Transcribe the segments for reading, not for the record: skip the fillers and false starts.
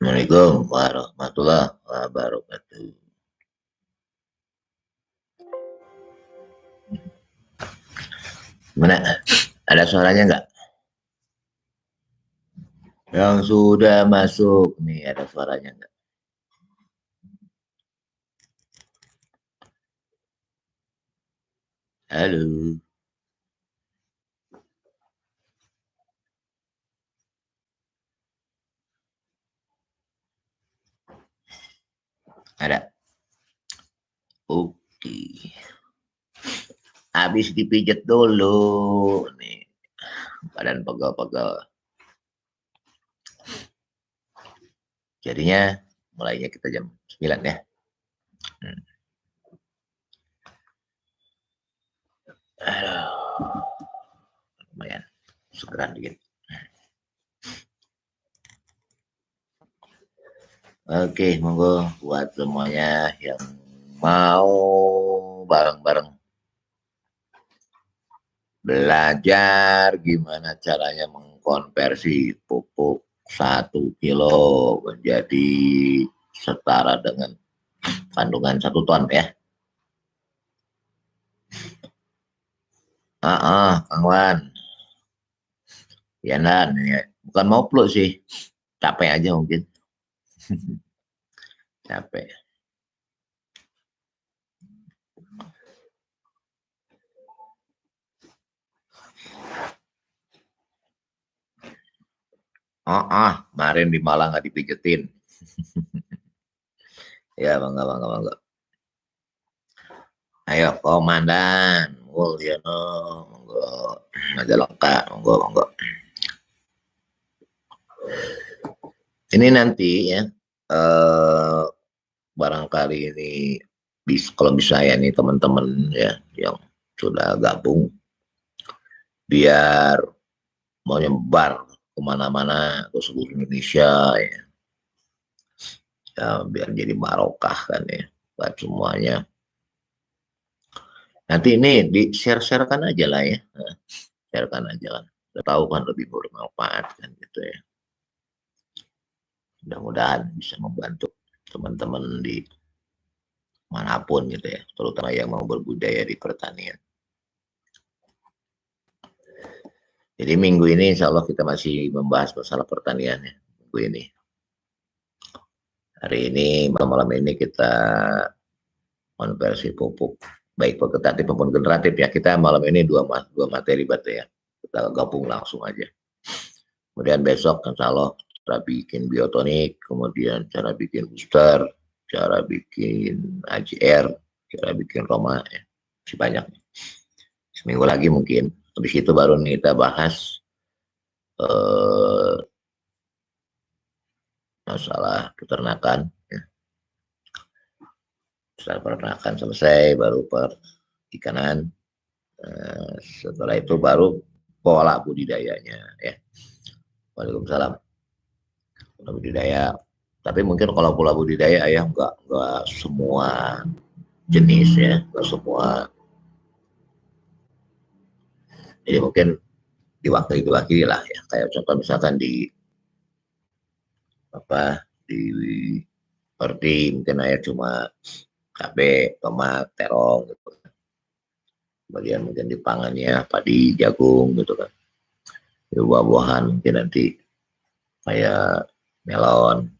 Assalamualaikum warahmatullahi wabarakatuh. Mana? Ada suaranya nggak? Yang sudah masuk nih ada suaranya nggak? Halo. Ada. Oke. Habis dipijat dulu nih. Badan pegel-pegel. Jadinya mulainya kita jam 9 ya. Aduh. Lumayan. Segeran dikit. Oke, monggo buat semuanya yang mau bareng-bareng belajar gimana caranya mengkonversi pupuk 1 kilo menjadi setara dengan kandungan 1 ton ya. Kang Wan. Ya, Dan, ya. Bukan mau peluk sih, capek aja mungkin. Capek. Kemarin di Malang nggak dipijetin. Ya, bangga, bangga, bangga. Ayo, komandan. Mulyono, monggo. Majalengka, monggo, monggo. Ini nanti ya, barangkali ini kalau bisa ya nih teman-teman ya yang sudah gabung, biar mau nyebar kemana-mana ke seluruh Indonesia ya, ya biar jadi barokah kan ya buat semuanya. Nanti ini di share-sharekan aja lah ya, sharekan aja kan, udah tahu kan lebih bermanfaat kan gitu ya. Mudah-mudahan bisa membantu teman-teman di manapun gitu ya, terutama yang mau berbudaya di pertanian. Jadi minggu ini insya Allah kita masih membahas masalah pertanian ya, minggu ini. Hari ini, malam ini kita konversi pupuk, baik vegetatif maupun generatif ya. Kita malam ini dua materi batu ya. Kita gabung langsung aja. Kemudian besok insya Allah cara bikin biotonik, kemudian cara bikin booster, cara bikin AJR, cara bikin Roma ya. Masih banyak. Seminggu lagi mungkin. Habis itu baru kita bahas masalah peternakan ya. Setelah peternakan selesai baru perikanan, setelah itu baru pola budidayanya ya. Waalaikumsalam. Pola budidaya, tapi mungkin kalau pola budidaya ayah nggak semua jenis ya, nggak semua, jadi mungkin diwakili lah ya, kayak contoh misalkan di apa di seperti mungkin ayah cuma cabai, tomat, terong gitu. Kemudian mungkin di pangannya padi, jagung gitu kan. Di buah-buahan mungkin nanti kayak melon.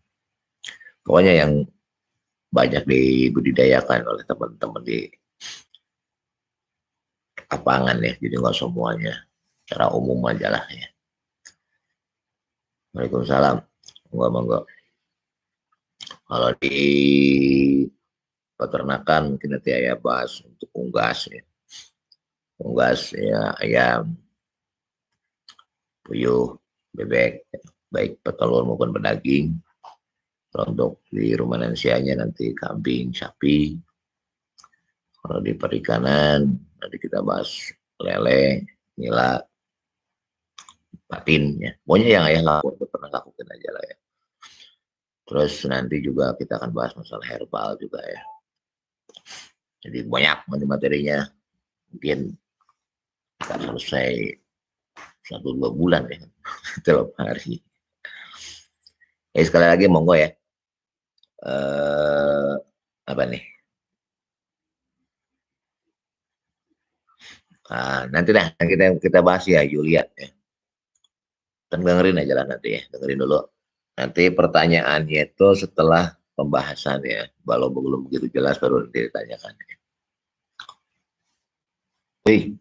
Pokoknya yang banyak dibudidayakan oleh teman-teman di lapangan ya. Jadi nggak semuanya, secara umum aja lah ya. Waalaikumsalam. Monggo. Kalau di peternakan mungkin nanti ayah bahas untuk unggas ya. Unggas ya ayam, puyuh, bebek, baik petelur maupun pedaging. Kalau untuk di ruminansianya nanti kambing, sapi. Kalau di perikanan nanti kita bahas lele, nila, patin ya. Pokoknya yang ayah lakukan, pernah lakukan aja lah ya. Terus nanti juga kita akan bahas masalah herbal juga ya. Jadi banyak materinya. Mungkin kita selesai 1-2 bulan ya. Dalam hari. Sekali lagi monggo ya. Apa nih? Nanti dah kita bahas ya Juliet ya. Dengerin aja lah nanti ya, dengerin dulu. Nanti pertanyaannya itu setelah pembahasan ya, kalau belum begitu jelas baru nanti ditanyakan. Wih,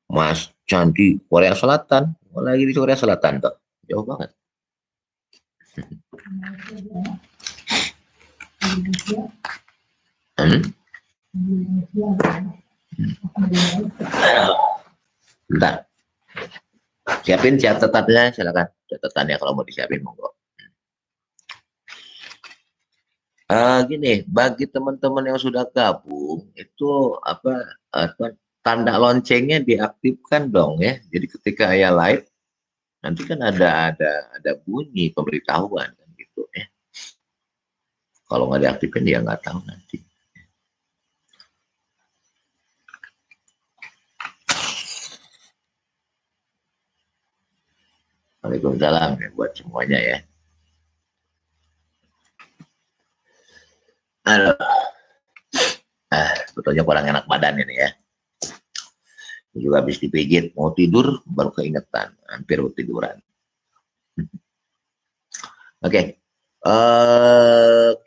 Mas Candi Korea Selatan, lagi di Korea Selatan tuh, jauh banget. Bentar, siapin catatannya, silakan catatannya kalau mau disiapin monggo. Gini, bagi teman-teman yang sudah gabung itu apa tanda loncengnya diaktifkan dong ya. Jadi ketika saya live nanti kan ada bunyi pemberitahuan kan gitu ya. Kalau nggak diaktifkan dia nggak tahu nanti. Waalaikumsalam ya buat semuanya ya. Aduh. Sebetulnya kurang enak badan ini ya. Juga habis dipijit, mau tidur baru keingetan, hampir tiduran. Oke,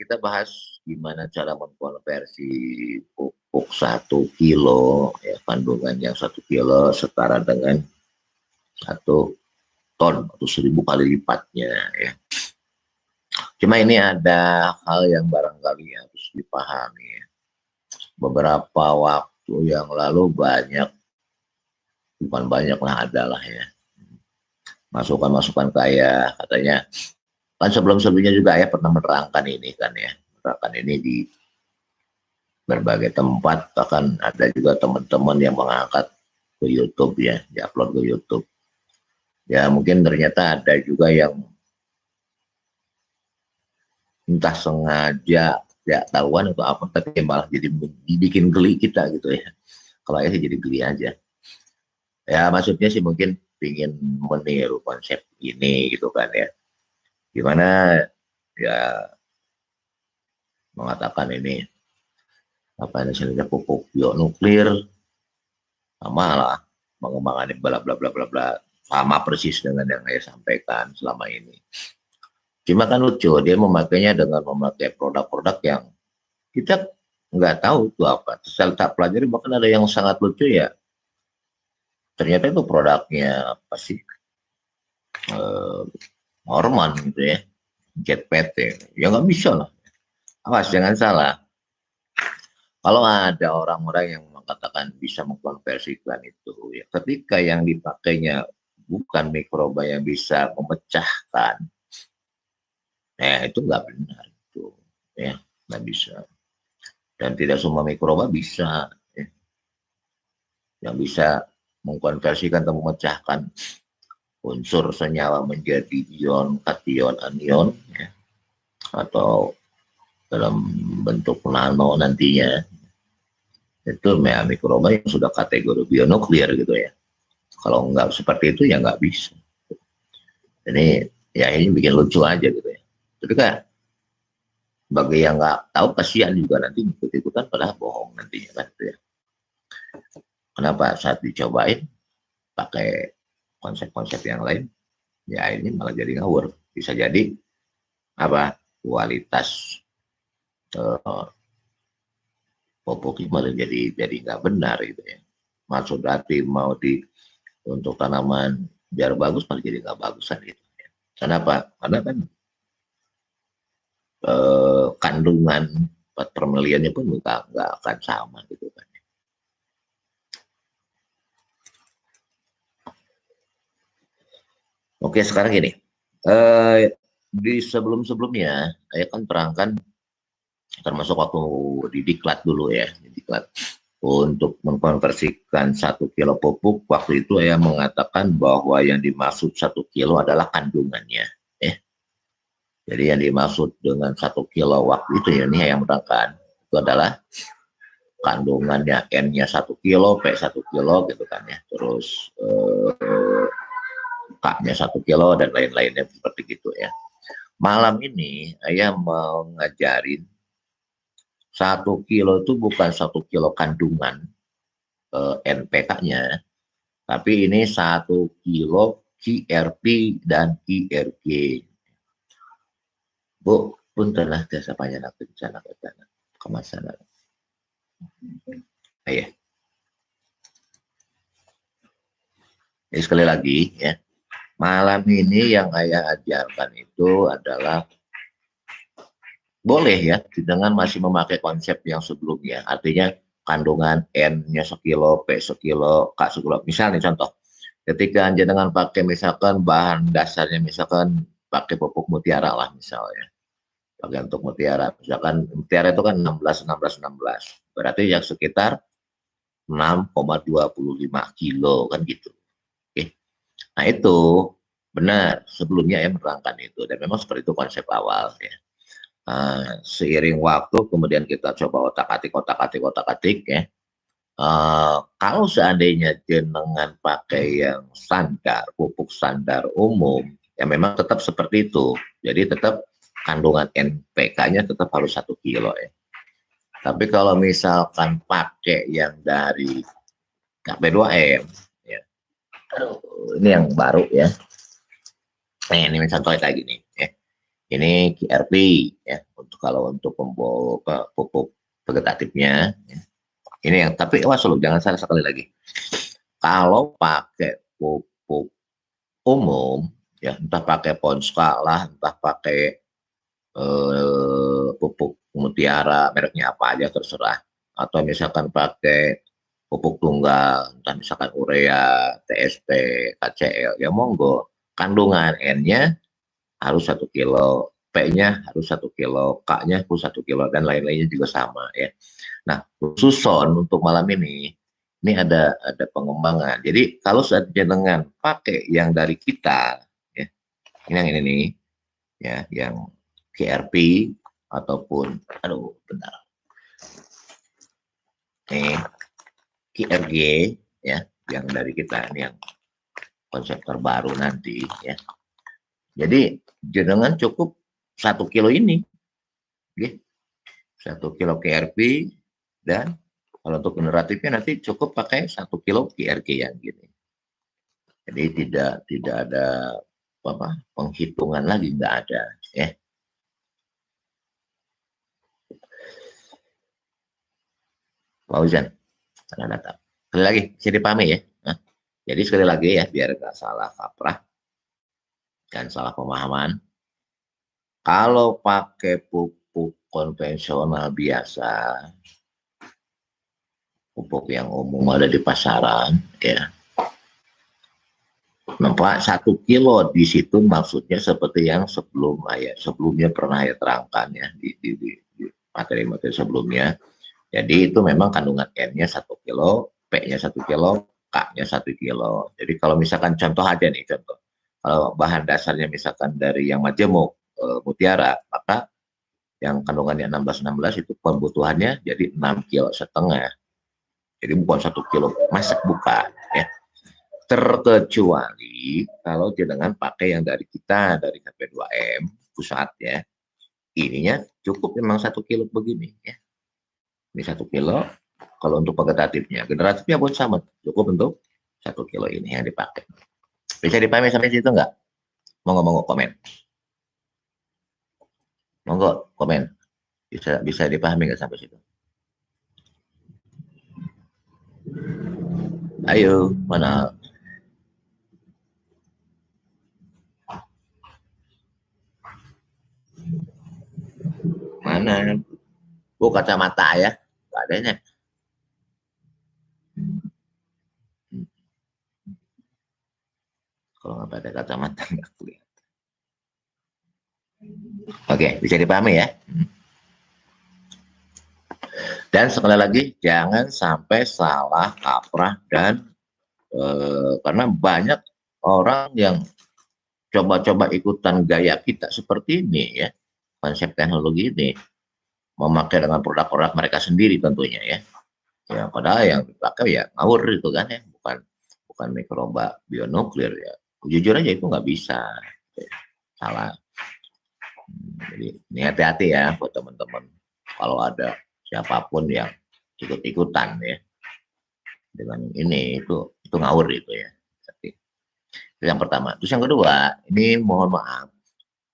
kita bahas gimana cara mengkonversi pupuk 1 kilo, ya, kandungan yang 1 kilo setara dengan 1 ton atau 1000 kali lipatnya ya. Cuma ini ada hal yang barangkali harus dipahami ya. Beberapa waktu yang lalu bukan banyak lah, adalah ya masukan-masukan kayak katanya kan sebelumnya juga ya pernah menerangkan ini kan ya, menerangkan ini di berbagai tempat, bahkan ada juga teman-teman yang mengangkat ke YouTube ya, diupload ke YouTube ya. Mungkin ternyata ada juga yang entah sengaja tidak tahuan atau apa, tapi malah jadi dibikin geli kita gitu ya. Kalau saya jadi geli aja ya, maksudnya sih mungkin ingin meniru konsep ini gitu kan ya, gimana ya mengatakan ini apa misalnya pupuk bionuklir sama lah mengembangkan bla bla bla bla bla, sama persis dengan yang saya sampaikan selama ini. Cuma kan lucu dia memakainya dengan memakai produk-produk yang kita nggak tahu itu apa. Saya tak pelajari, bahkan ada yang sangat lucu ya. Ternyata itu produknya apa sih? Hormon gitu ya, jet PT. Ya nggak bisa lah. Awas jangan salah. Kalau ada orang-orang yang mengatakan bisa mengkonversikan itu, ya, ketika yang dipakainya bukan mikroba yang bisa memecahkan, ya itu nggak benar itu, ya nggak bisa. Dan tidak semua mikroba bisa, ya, yang bisa mengkonversikan atau memecahkan unsur senyawa menjadi ion, kation, anion, ya, atau dalam bentuk nano nantinya. Itu mikroba yang sudah kategori bionuklir gitu ya. Kalau nggak seperti itu ya nggak bisa. Ini ya ini bikin lucu aja gitu ya. Tapi kan bagi yang nggak tahu kasihan juga nanti ikut-ikutan padahal bohong nantinya kan gitu ya. Kenapa saat dicobain pakai konsep-konsep yang lain ya ini malah jadi ngawur. Bisa jadi apa kualitas pupuk malah jadi nggak benar gitu ya. Maksud hati mau untuk tanaman biar bagus malah jadi nggak bagusan gitu ya. Kenapa? Karena kan kandungan permeliannya pun nggak akan sama gitu kan. Oke, sekarang gini, di sebelumnya saya kan terangkan, termasuk waktu di diklat dulu ya, di diklat, untuk mengkonversikan 1 kilo pupuk, waktu itu saya mengatakan bahwa yang dimaksud 1 kilo adalah kandungannya. Jadi yang dimaksud dengan 1 kilo waktu itu ya, ini yang menerangkan, itu adalah kandungannya N-nya 1 kilo, P 1 kilo gitu kan ya, terus K-nya 1 kilo dan lain-lainnya seperti gitu ya. Malam ini ayah mau ngajarin 1 kilo itu bukan 1 kilo kandungan NPK-nya, tapi ini 1 kilo QRP dan IRG. Bu, punten lah jasa panjang aku di sana kemasan. Ayah. Jadi sekali lagi ya, malam ini yang ayah ajarkan itu adalah boleh ya, dengan masih memakai konsep yang sebelumnya. Artinya kandungan N-nya sekilo, P sekilo, K sekilo. Misalnya contoh, ketika dengan pakai misalkan bahan dasarnya misalkan pakai pupuk mutiara lah misalnya. Pakai untuk mutiara. Misalkan mutiara itu kan 16, 16, 16. Berarti yang sekitar 6,25 kilo kan gitu. Oke. Nah itu benar sebelumnya ya menerangkan itu dan memang seperti itu konsep awal ya. Seiring waktu kemudian kita coba otak-atik ya. Kalau seandainya jenengan pakai yang standar, pupuk standar umum, ya memang tetap seperti itu. Jadi tetap kandungan NPK-nya tetap harus 1 kilo ya. Tapi kalau misalkan pakai yang dari KP2M, ya, ini yang baru ya. Ini contohnya kayak gini ya. Ini QRP ya untuk kalau untuk pupuk vegetatifnya. Ya. Ini yang tapi wasul jangan salah sekali lagi. Kalau pakai pupuk umum ya entah pakai Ponska lah, entah pakai pupuk mutiara mereknya apa aja terserah. Atau misalkan pakai pupuk tunggal, entah misalkan urea, TSP, KCL, ya monggo. Kandungan N-nya harus 1 kilo, P-nya harus 1 kilo, K-nya harus 1 kilo, dan lain-lainnya juga sama ya. Nah, khusus Son untuk malam ini ada pengembangan. Jadi kalau saat jenengan pakai yang dari kita, ya, ini yang ini nih, ya, yang KRP ataupun, aduh, bentar, nih KRG, ya, yang dari kita, ini yang konsep terbaru nanti, ya. Jadi jenengan cukup 1 kilo ini, ya. 1 kilo KRP dan kalau untuk generatifnya nanti cukup pakai 1 kilo KRG yang gini. Jadi tidak ada apa penghitungan lagi, nggak ada ya. Pak Uzan, karena datang. Sekali lagi, bisa dipahami ya. Nah, jadi sekali lagi ya, biar nggak salah kaprah dan salah pemahaman. Kalau pakai pupuk konvensional biasa, pupuk yang umum ada di pasaran, ya, nampak 1 kilo di situ maksudnya seperti yang sebelumnya pernah ya terangkan ya di materi-materi sebelumnya. Jadi itu memang kandungan N-nya 1 kilo, P-nya 1 kilo, K-nya 1 kilo. Jadi kalau misalkan contoh aja nih contoh, kalau bahan dasarnya misalkan dari yang majemuk mutiara, maka yang kandungannya 16-16 itu kebutuhannya jadi 6,5 kilo. Jadi bukan 1 kilo masak bukan ya. Terkecuali kalau jenengan pakai yang dari kita dari KP2M pusat ya, ininya cukup memang 1 kilo begini ya. Ini 1 kilo kalau untuk vegetatifnya, generatifnya pun sama cukup untuk 1 kilo ini yang dipakai. Bisa dipahami sampai situ nggak? Monggo komen. Monggo komen. Bisa dipahami nggak sampai situ? Ayo, mana? Mana? Bu kacamata ya, nggak adanya. Kalau nggak ada kacamata nggak kelihatan. Oke, bisa dipahami ya. Dan sekali lagi jangan sampai salah kaprah dan karena banyak orang yang coba-coba ikutan gaya kita seperti ini ya, konsep teknologi ini memakai dengan produk-produk mereka sendiri tentunya ya. Ya padahal yang dipakai ya ngawur itu kan ya, bukan mikroba bionuklir ya. Jujur aja itu nggak bisa, salah. Jadi ini hati-hati ya buat teman-teman. Kalau ada siapapun yang ikut-ikutan ya dengan ini itu ngawur itu ya. Itu yang pertama. Terus yang kedua, ini mohon maaf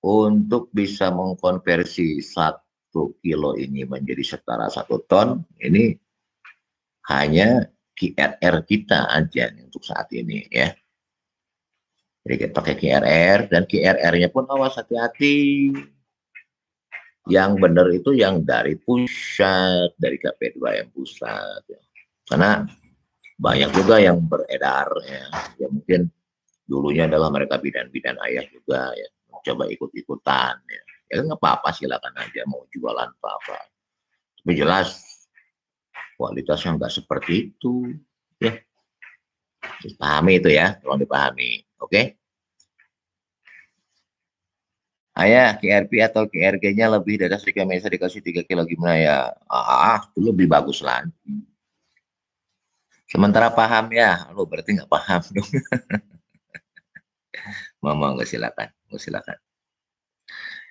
untuk bisa mengkonversi 1 kilo ini menjadi setara 1 ton, ini hanya QRR kita aja untuk saat ini ya. Jadi kita pakai QRR dan QRR-nya pun awas hati-hati. Yang benar itu yang dari pusat, dari KP2M pusat. Ya. Karena banyak juga yang beredar ya. Ya mungkin dulunya adalah mereka bidan-bidan ayah juga ya. Coba ikut-ikutan ya. Ya nggak apa-apa, silakan aja mau jualan apa-apa. Tapi jelas kualitasnya nggak seperti itu. Ya, dipahami itu ya, tolong dipahami. Oke? Ayah, KRP atau KRG-nya lebih dari Afrika Mesa dikasih 3 kilo gimana ya? Itu lebih bagus lagi. Sementara paham ya, lu berarti nggak paham dong. Mama nggak silakan, nggak silakan.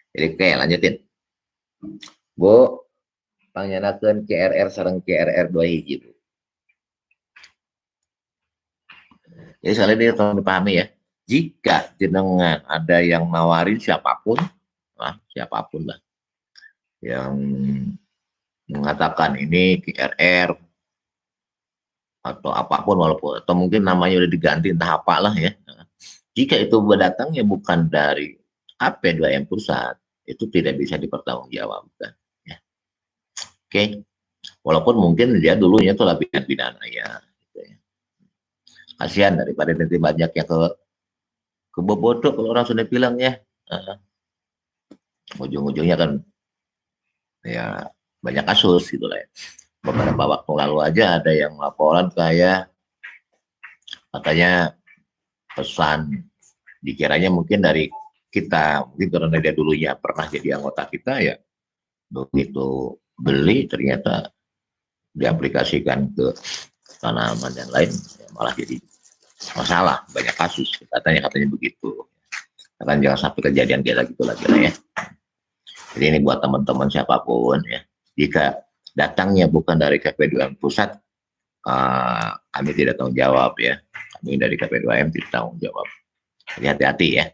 Jadi oke, lanjutin. Bu, pangyanakeun KRR sareng KRR 2 hiji, Bu. Jadi soalnya ini tolong dipahami ya. Jika jenengan ada yang nawarin siapapun, siapapun lah, yang mengatakan ini KRR atau apapun walaupun atau mungkin namanya udah diganti entah apalah ya. Jika itu berdatangnya bukan dari AP2M pusat, itu tidak bisa dipertanggungjawabkan. Ya. Oke, walaupun mungkin dia dulunya tuh lapisan pidana ya. Gitu ya. Kasihan daripada nanti banyak yang ke bobodo kalau orang sudah bilang ya. Ujung-ujungnya kan ya banyak kasus gitu lah ya. Beberapa waktu lalu aja ada yang laporan kayak katanya pesan dikiranya mungkin dari kita, mungkin karena dia dulunya pernah jadi anggota kita ya, begitu beli ternyata diaplikasikan ke tanaman yang lain ya malah jadi masalah, banyak kasus katanya begitu. Kan jangan sampai kejadian kayak gitu lagi lah ya. Jadi ini buat teman-teman siapapun ya, jika datangnya bukan dari KP2M pusat, kami tidak tanggung jawab ya, kami dari KP2M tidak tanggung jawab. Jadi hati-hati ya.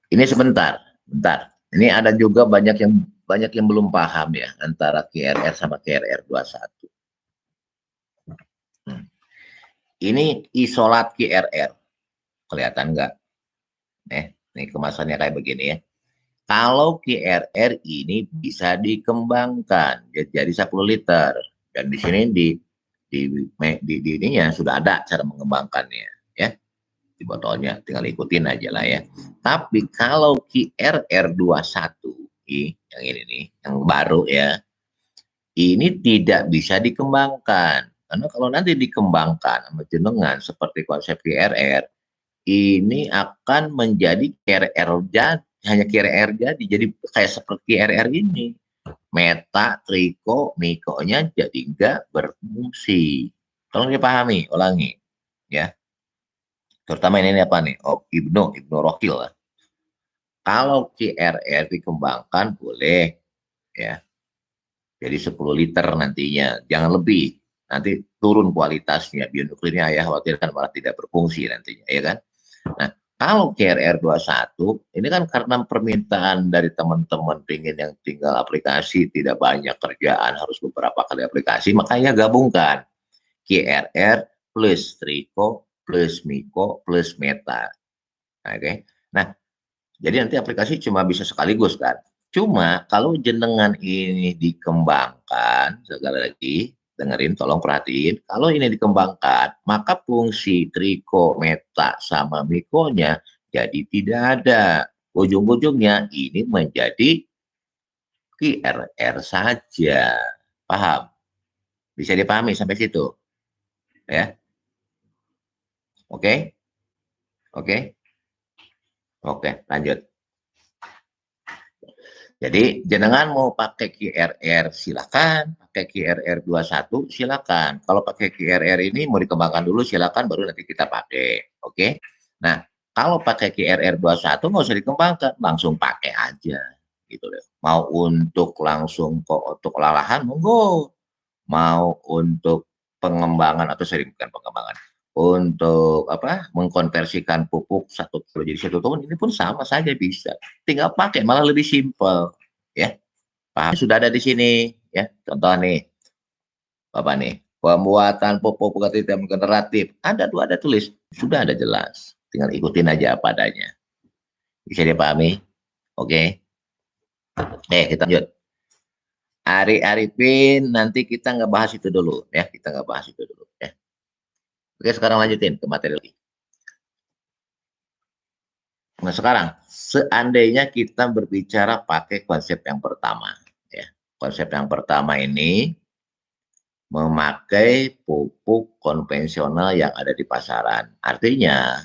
Ini sebentar. Ini ada juga banyak yang belum paham ya antara KRR sama KRR 21. Ini isolat KRR. Kelihatan nggak? Nih kemasannya kayak begini ya. Kalau KRR ini bisa dikembangkan jadi 10 liter dan di sini di ininya sudah ada cara mengembangkannya ya. Di botolnya tinggal ikutin aja lah ya. Tapi kalau KRR 21 yang ini nih, yang baru ya, ini tidak bisa dikembangkan. Karena kalau nanti dikembangkan sama jenengan seperti konsep KRR, ini akan menjadi KRR jadi, hanya KRR jadi kayak seperti KRR ini. Meta, triko, mikonya jadi nggak berfungsi. Tolong dipahami, ulangi. Ya, terutama ini apa nih? Oh, Ibnu Rokil. Kalau KRR dikembangkan boleh ya. Jadi 10 liter nantinya, jangan lebih. Nanti turun kualitasnya, bionukleirnya ya khawatirkan malah tidak berfungsi nantinya, ya kan? Nah, kalau KRR 21, ini kan karena permintaan dari teman-teman pengen yang tinggal aplikasi, tidak banyak kerjaan, harus beberapa kali aplikasi, makanya gabungkan KRR plus Triko plus Miko plus Meta. Oke. Okay? Nah, jadi nanti aplikasi cuma bisa sekaligus kan. Cuma kalau jenengan ini dikembangkan, sekali lagi dengerin, tolong perhatiin. Kalau ini dikembangkan, maka fungsi triko, meta, sama mikonya jadi tidak ada. Ujung-ujungnya ini menjadi QRR saja. Paham? Bisa dipahami sampai situ? Ya, oke? Oke? Oke, lanjut. Jadi jenengan mau pakai QRR silakan, pakai QRR 21 silakan. Kalau pakai QRR ini mau dikembangkan dulu silakan baru nanti kita pakai. Oke. Nah, kalau pakai QRR 21 nggak usah dikembangkan, langsung pakai aja gitu deh. Mau untuk langsung kok untuk lalahan monggo, mau untuk pengembangan atau sering bukan pengembangan untuk apa mengkonversikan pupuk 1 kilo jadi 1 ton ini pun sama saja bisa, tinggal pakai malah lebih simpel ya. Paham sudah ada di sini ya, contoh nih Bapak nih, pembuatan pupuk generatif ada tulis sudah ada jelas, tinggal ikutin aja apa adanya, bisa dipahami. Oke. Kita lanjut. Ari Arifin nanti kita nggak bahas itu dulu ya, kita nggak bahas itu dulu ya. Oke, sekarang lanjutin ke materi lagi. Nah, sekarang seandainya kita berbicara pakai konsep yang pertama, ya. Konsep yang pertama ini memakai pupuk konvensional yang ada di pasaran. Artinya,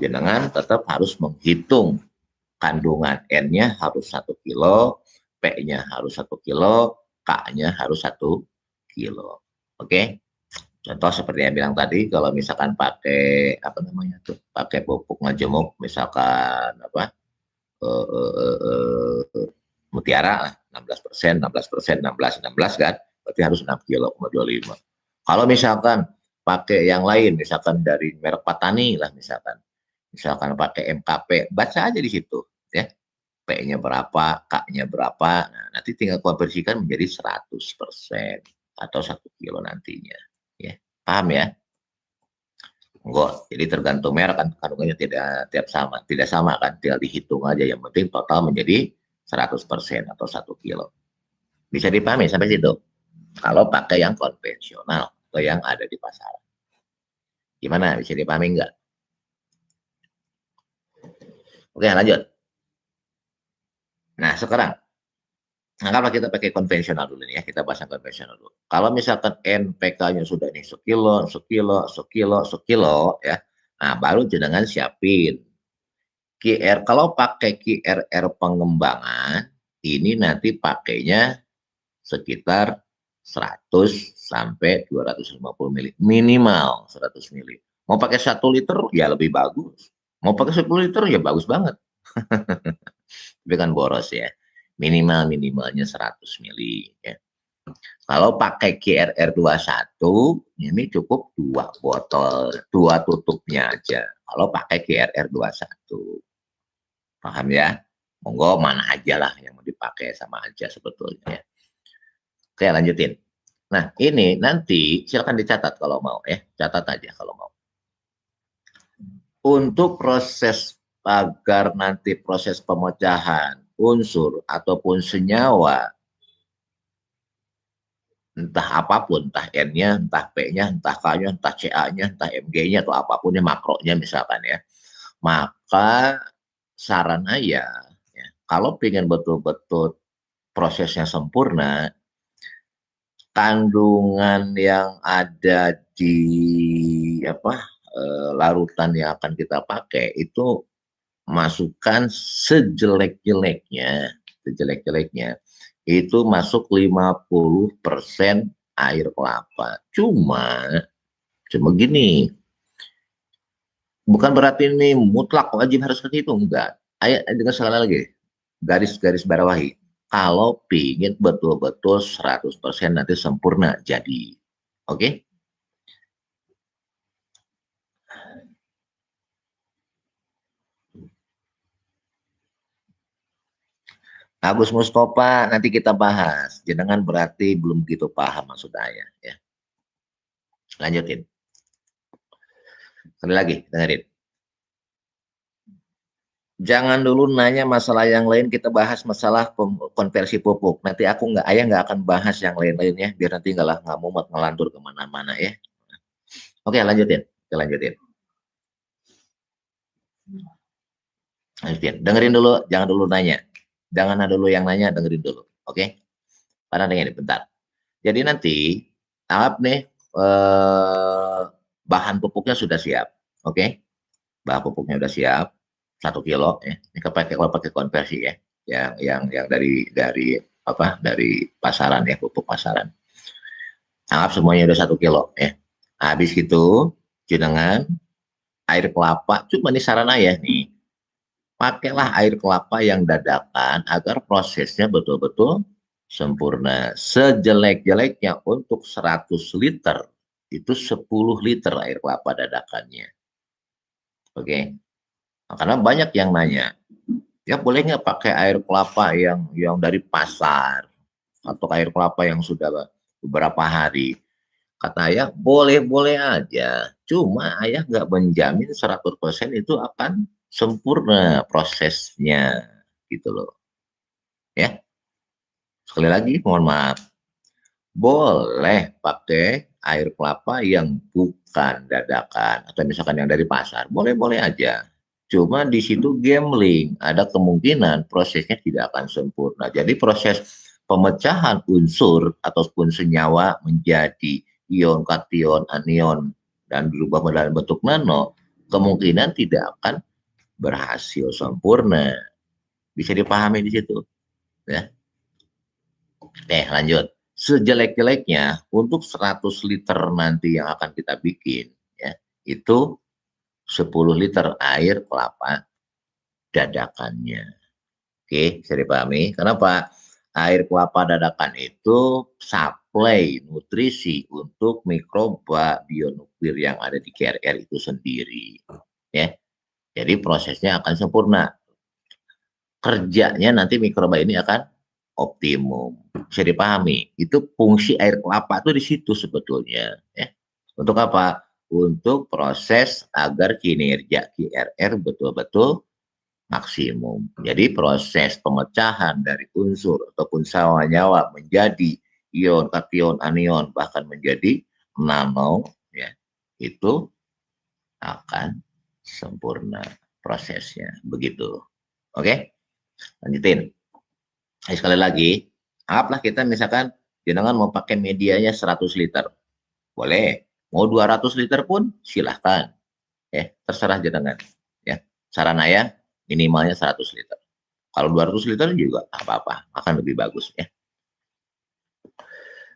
jenengan tetap harus menghitung kandungan N-nya harus 1 kilo, P-nya harus 1 kilo, K-nya harus 1 kilo. Oke? Contoh seperti yang bilang tadi, kalau misalkan pakai apa namanya tuh, pakai pupuk majemuk, misalkan apa mutiara lah 16%, 16%, 16, 16 kan, berarti harus 6 kilo 25. Kalau misalkan pakai yang lain, misalkan dari merek Patani lah misalkan pakai MKP, baca aja di situ ya, P-nya berapa, K-nya berapa, nah, nanti tinggal konversikan menjadi 100% atau 1 kilo nantinya. Ya, paham ya? Enggak, jadi tergantung merek kan kandungannya tidak sama kan, tinggal dihitung aja yang penting total menjadi 100% atau 1 kilo. Bisa dipahami sampai situ? Kalau pakai yang konvensional atau yang ada di pasaran. Gimana? Bisa dipahami enggak? Oke, lanjut. Nah, sekarang anggaplah kita pakai konvensional dulu nih ya, kita bahas yang konvensional dulu. Kalau misalkan NPK-nya sudah nih sekilo, sekilo, sekilo, sekilo ya, nah baru jenengan siapin QR. Kalau pakai QRR pengembangan, ini nanti pakainya sekitar 100 sampai 250 mili. Minimal 100 mili. Mau pakai 1 liter ya lebih bagus. Mau pakai 10 liter ya bagus banget. Tapi kan boros ya. Minimalnya 100 mili. Ya. Kalau pakai QRR 21, ini cukup 2 botol, 2 tutupnya aja. Kalau pakai QRR 21. Paham ya? Monggo mana aja lah yang mau dipakai sama aja sebetulnya. Oke, lanjutin. Nah, ini nanti silakan dicatat kalau mau ya. Catat aja kalau mau. Untuk proses agar nanti proses pemecahan unsur ataupun senyawa entah apapun, entah N-nya, entah P-nya, entah K-nya, entah CA-nya, entah Mg-nya atau apapunnya makronya misalkan ya. Maka saran ayah ya, kalau pengen betul-betul prosesnya sempurna, kandungan yang ada di apa larutan yang akan kita pakai itu masukkan sejelek-jeleknya itu masuk 50% air kelapa. Cuma gini, bukan berarti ini mutlak wajib harus seperti itu, enggak. Ayo dengan sekali lagi, garis-garis bawahi. Kalau pingin betul-betul 100% nanti sempurna jadi. Oke? Okay? Agus Mustafa nanti kita bahas. Jenengan berarti belum gitu paham maksud saya ya. Lanjutin. Sekali lagi, dengerin. Jangan dulu nanya masalah yang lain, kita bahas masalah konversi pupuk. Nanti ayah nggak akan bahas yang lain-lainnya, biar nanti nggak mumet ngelantur kemana-mana ya. Oke, lanjutin. Oke, lanjutin. Lanjutin. Dengerin dulu, jangan dulu nanya. Jangan ada dulu yang nanya, dengerin dulu. Oke? Karena dengerin, bentar. Jadi nanti, anggap nih, bahan pupuknya sudah siap. Oke? Bahan pupuknya sudah siap. 1 kilo ya. Ini kalau pakai konversi ya. yang dari pasaran ya, pupuk pasaran. Anggap semuanya udah 1 kilo ya. Habis itu jenengan air kelapa, cuma nih saran ayah nih, pakailah air kelapa yang dadakan agar prosesnya betul-betul sempurna. Sejelek-jeleknya untuk 100 liter itu 10 liter air kelapa dadakannya. Oke. Nah, karena banyak yang nanya, ya boleh nggak pakai air kelapa yang dari pasar atau air kelapa yang sudah beberapa hari? Kata ayah, boleh-boleh aja. Cuma ayah nggak menjamin 100% itu akan sempurna prosesnya. Gitu loh. Ya, sekali lagi mohon maaf. Boleh pakai air kelapa yang bukan dadakan. Atau misalkan yang dari pasar. Boleh-boleh aja. Cuma di situ gambling. Ada kemungkinan prosesnya tidak akan sempurna. Jadi proses pemecahan unsur ataupun senyawa menjadi ion, kation, anion, dan berubah dalam bentuk nano, kemungkinan tidak akan berhasil sempurna. Bisa dipahami di situ. Ya. Lanjut. Sejelek-jeleknya untuk 100 liter nanti yang akan kita bikin, ya, itu 10 liter air kelapa dadakannya. Oke, bisa dipahami. Kenapa? Air kelapa dadakan itu suplai nutrisi untuk mikroba bionuklir yang ada di KRR itu sendiri. Ya. Jadi prosesnya akan sempurna. Kerjanya nanti mikroba ini akan optimum. Bisa dipahami. Itu fungsi air kelapa itu di situ sebetulnya. Ya. Untuk apa? Untuk proses agar kinerja KRR betul-betul maksimum. Jadi proses pemecahan dari unsur ataupun senyawa menjadi ion, kation, anion, bahkan menjadi nano, ya, itu akan sempurna prosesnya. Begitu. Oke, lanjutin. Sekali lagi, anggaplah kita misalkan jenengan mau pakai medianya 100 liter. Boleh. Mau 200 liter pun silahkan. Ya, terserah jenengan. Ya, saran ayah minimalnya 100 liter. Kalau 200 liter juga apa-apa, akan lebih bagus ya.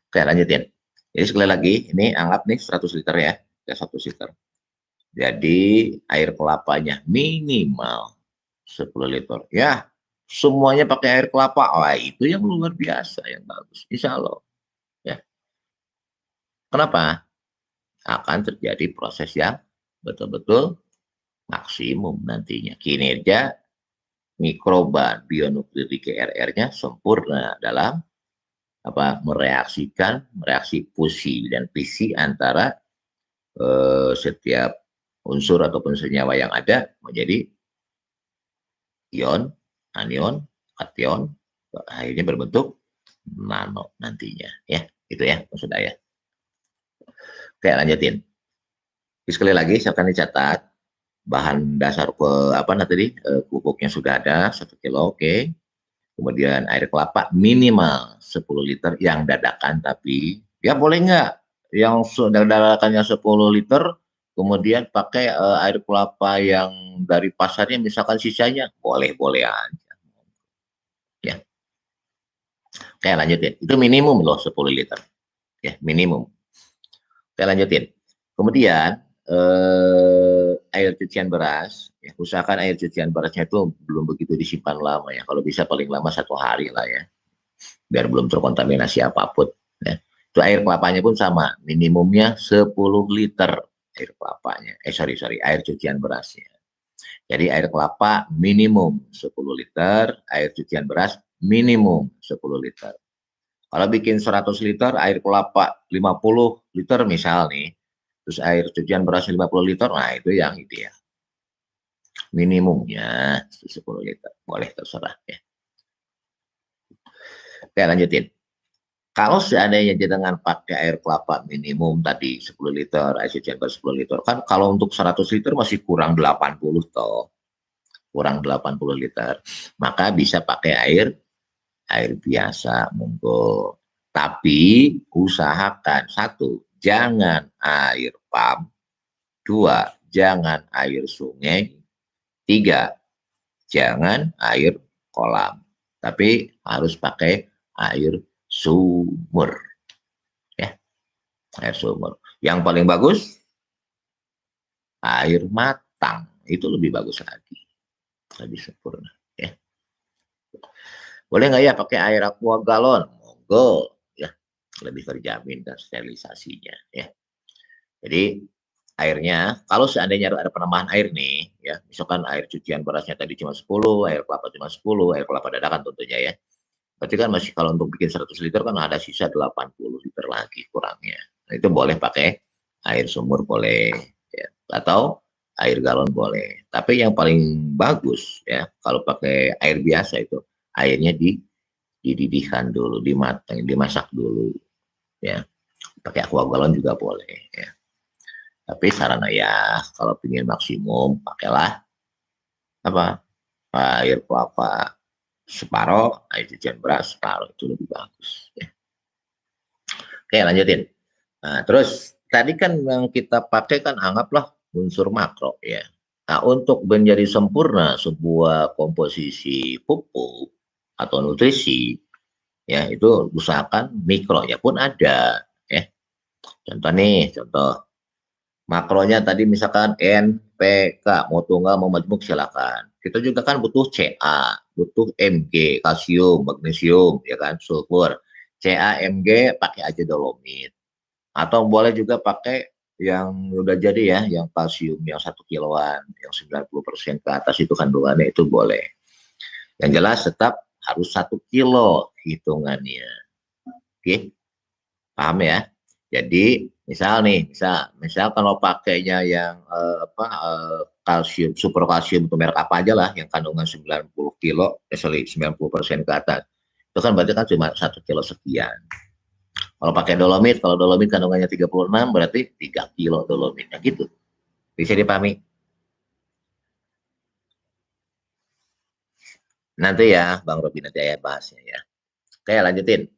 Oke, lanjutin. Jadi sekali lagi, ini anggap nih 100 liter ya, 100 liter. Jadi air kelapanya minimal 10 liter. Ya, semuanya pakai air kelapa. Wah, itu yang luar biasa, yang bagus. Insya Allah. Ya. Kenapa? Akan terjadi proses yang betul-betul maksimum nantinya. Kinerja mikroba bionuklir di KRR-nya sempurna dalam reaksi fusi dan fisi antara setiap unsur ataupun senyawa yang ada menjadi ion, anion, kation, akhirnya berbentuk nano nantinya. Ya, itu ya maksud saya. Oke, lanjutin. Sekali lagi saya akan dicatat bahan dasar tadi pupuknya sudah ada 1 kilo, oke. Kemudian air kelapa minimal 10 liter yang dadakan, tapi ya boleh nggak yang dadakannya 10 liter kemudian pakai air kelapa yang dari pasarnya misalkan sisanya boleh-boleh aja. Ya. Oke, lanjutin. Itu minimum loh 10 liter. Ya, minimum. Oke, lanjutin. Kemudian air cucian beras, ya, usahakan air cucian berasnya itu belum begitu disimpan lama ya. Kalau bisa paling lama 1 hari lah ya, biar belum terkontaminasi apapun. Ya. Itu air kelapanya pun sama, minimumnya 10 liter air kelapanya. Air cucian berasnya. Jadi air kelapa minimum 10 liter, air cucian beras minimum 10 liter. Kalau bikin 100 liter, air kelapa 50 liter misal nih, terus air cucian beras 50 liter, nah itu yang ideal. Minimumnya 10 liter, boleh terserah ya. Oke, lanjutin. Kalau seandainya jenengan pakai air kelapa minimum tadi 10 liter, air cucian beras 10 liter, kan kalau untuk 100 liter masih kurang 80 toh. Kurang 80 liter. Maka bisa pakai air biasa, monggo. Tapi usahakan, 1, jangan air pam. 2, jangan air sungai. 3, jangan air kolam. tapi harus pakai air sumur. Ya, air sumur. Yang paling bagus air matang, itu lebih bagus lagi, lebih sempurna. Ya. Boleh nggak ya pakai air aqua galon? Monggo, ya, lebih terjamin dan sterilisasinya. Ya. Jadi airnya, kalau seandainya ada penambahan air nih, ya, misalkan air cucian berasnya tadi cuma 10, air kelapa cuma 10, air kelapa dadakan tentunya ya. Berarti kan masih kalau untuk bikin 100 liter kan ada sisa 80 liter lagi kurangnya. Nah, itu boleh pakai air sumur boleh, ya. Atau air galon boleh. Tapi yang paling bagus ya kalau pakai air biasa itu airnya dididihkan dulu, dimasak dulu, ya. Pakai aqua galon juga boleh, ya. Tapi saran ayah kalau ingin maksimum pakailah apa air kelapa separoh, air cucian beras separoh, itu lebih bagus. Ya. Oke, lanjutin. Nah, terus tadi kan yang kita pakai kan anggaplah unsur makro ya. Nah, untuk menjadi sempurna sebuah komposisi pupuk atau nutrisi ya itu usahakan mikronya pun ada ya. Contoh makronya tadi misalkan N, P, K, mau tunggal mau majmuk silakan. Kita juga kan butuh Ca, butuh Mg, kalsium, magnesium, ya kan, sulfur. Ca, Mg pakai aja dolomit. Atau boleh juga pakai yang udah jadi ya, yang kalsium yang 1 kiloan, yang 90% ke atas itu kandungannya itu boleh. Yang jelas tetap harus 1 kilo hitungannya. Oke, paham ya? Jadi misal kalau pakainya yang kalsium, super kalsium itu merek apa aja lah, yang kandungan 90 kilo, 90% ke atas, itu kan berarti kan cuma 1 kilo sekian. Kalau pakai dolomit, kalau dolomit kandungannya 36, berarti 3 kilo dolomitnya gitu. Bisa dipahami? Nanti ya, Bang Robi, nanti saya bahasnya ya. Oke, lanjutin.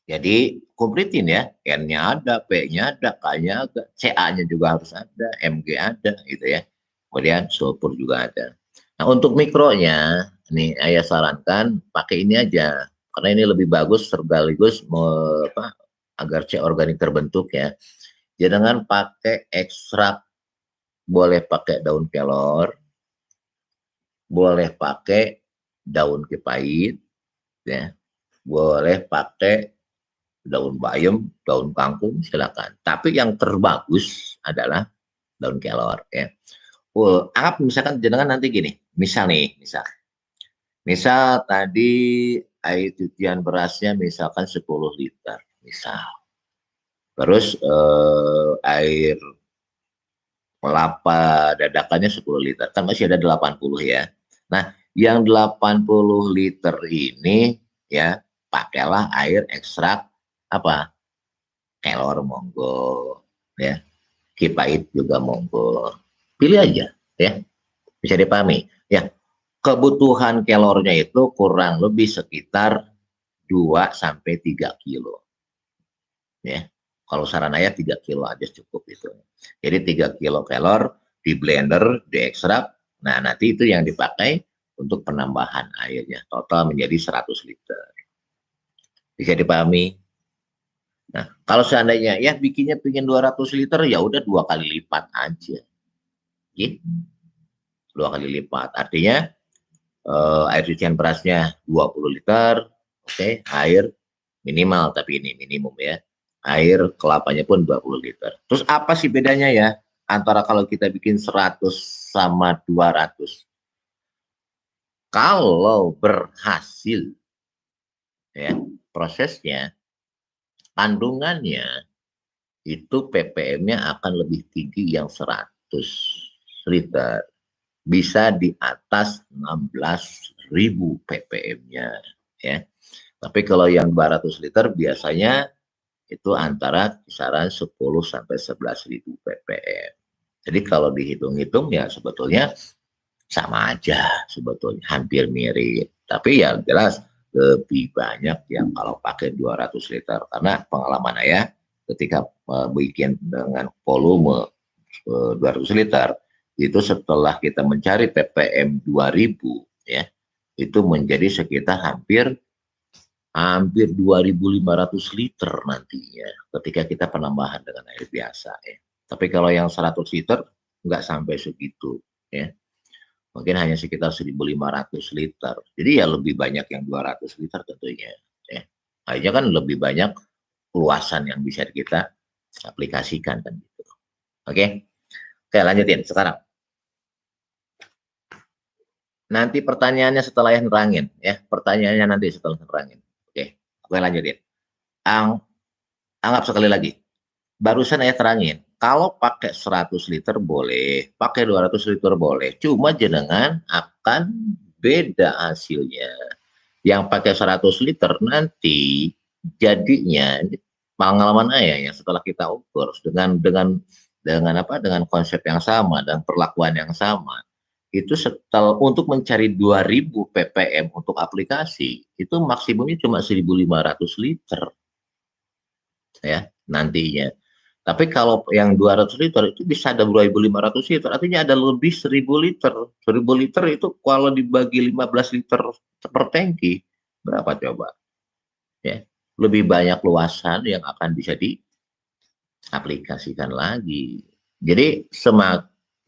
Jadi kompletin ya, N-nya ada, P-nya ada, K-nya ada, Ca-nya juga harus ada, Mg ada gitu ya. Kemudian sulfur juga ada. Nah, untuk mikronya, nih saya sarankan pakai ini aja. Karena ini lebih bagus sekaligus agar C organik terbentuk ya. Jangan pakai ekstrak, boleh pakai daun kelor, boleh pakai daun kepait, ya, boleh pakai daun bayam, daun kangkung, silakan. Tapi yang terbagus adalah daun kelor. Ya. Anggap misalkan jenengan nanti gini, misal tadi air cucian berasnya misalkan 10 liter, misal. Terus air kelapa dadakannya 10 liter, kan masih ada 80 ya. Nah, yang 80 liter ini ya pakailah air ekstrak apa? Kelor monggo ya. Kipait juga monggo. Pilih aja ya. Bisa dipahami. Ya, kebutuhan kelornya itu kurang lebih sekitar 2 sampai 3 kilo. Ya. Kalau saran ayah 3 kilo aja cukup itu. Jadi 3 kilo kelor di blender, diekstrak. Nah, nanti itu yang dipakai untuk penambahan airnya. Total menjadi 100 liter. Bisa dipahami? Nah, kalau seandainya ya bikinnya pengen 200 liter, ya udah 2 kali lipat aja. Gitu. 2 kali lipat. Artinya air cucian berasnya 20 liter, oke, air minimal, tapi ini minimum ya. Air kelapanya pun 20 liter. Terus apa sih bedanya ya antara kalau kita bikin 100 sama 200? Kalau berhasil ya prosesnya, kandungannya itu ppm-nya akan lebih tinggi yang 100 liter. Bisa di atas 16.000 ppm-nya ya. Tapi kalau yang 200 liter biasanya itu antara kisaran 10 sampai 11.000 ppm. Jadi kalau dihitung-hitung ya sebetulnya sama aja, sebetulnya hampir mirip. Tapi ya jelas lebih banyak yang kalau pakai 200 liter karena pengalaman saya ketika bikin dengan volume 200 liter itu setelah kita mencari ppm 2000 ya, itu menjadi sekitar hampir 2.500 liter nantinya ketika kita penambahan dengan air biasa ya. Tapi kalau yang 100 liter nggak sampai segitu ya. Mungkin hanya sekitar 1.500 liter. Jadi ya lebih banyak yang 200 liter tentunya ya. Akhirnya kan lebih banyak luasan yang bisa kita aplikasikan kan gitu. Oke. Oke, lanjutin sekarang. Nanti pertanyaannya setelah yang nerangin ya. Pertanyaannya nanti setelah nerangin. Oke, lanjutin. Anggap sekali lagi. Barusan saya terangin, kalau pakai 100 liter boleh, pakai 200 liter boleh. Cuma jenengan akan beda hasilnya. Yang pakai 100 liter nanti jadinya pengalaman ayah yang setelah kita ukur dengan konsep yang sama dan perlakuan yang sama itu setelah untuk mencari 2000 ppm untuk aplikasi itu maksimumnya cuma 1.500 liter ya nantinya. Tapi kalau yang 200 liter itu bisa ada 2.500 liter, artinya ada lebih 1.000 liter. 1.000 liter itu kalau dibagi 15 liter per tangki, berapa coba? Ya, lebih banyak luasan yang akan bisa diaplikasikan lagi. Jadi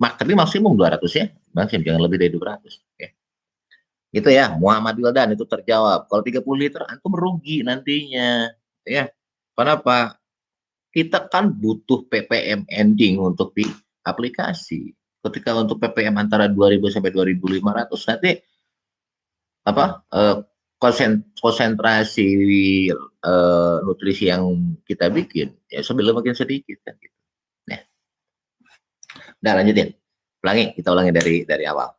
tapi maksimum 200 ya, maksimum jangan lebih dari 200. Ya. Gitu ya, Muhammad Wildan itu terjawab. Kalau 30 liter antum merugi nantinya. Ya. Kenapa? Kita kan butuh ppm ending untuk di aplikasi. Ketika untuk ppm antara 2000 sampai 2500 nanti apa konsentrasi nutrisi yang kita bikin ya semakin sedikit kan gitu. Nah, lanjutin. Kita ulangi dari awal.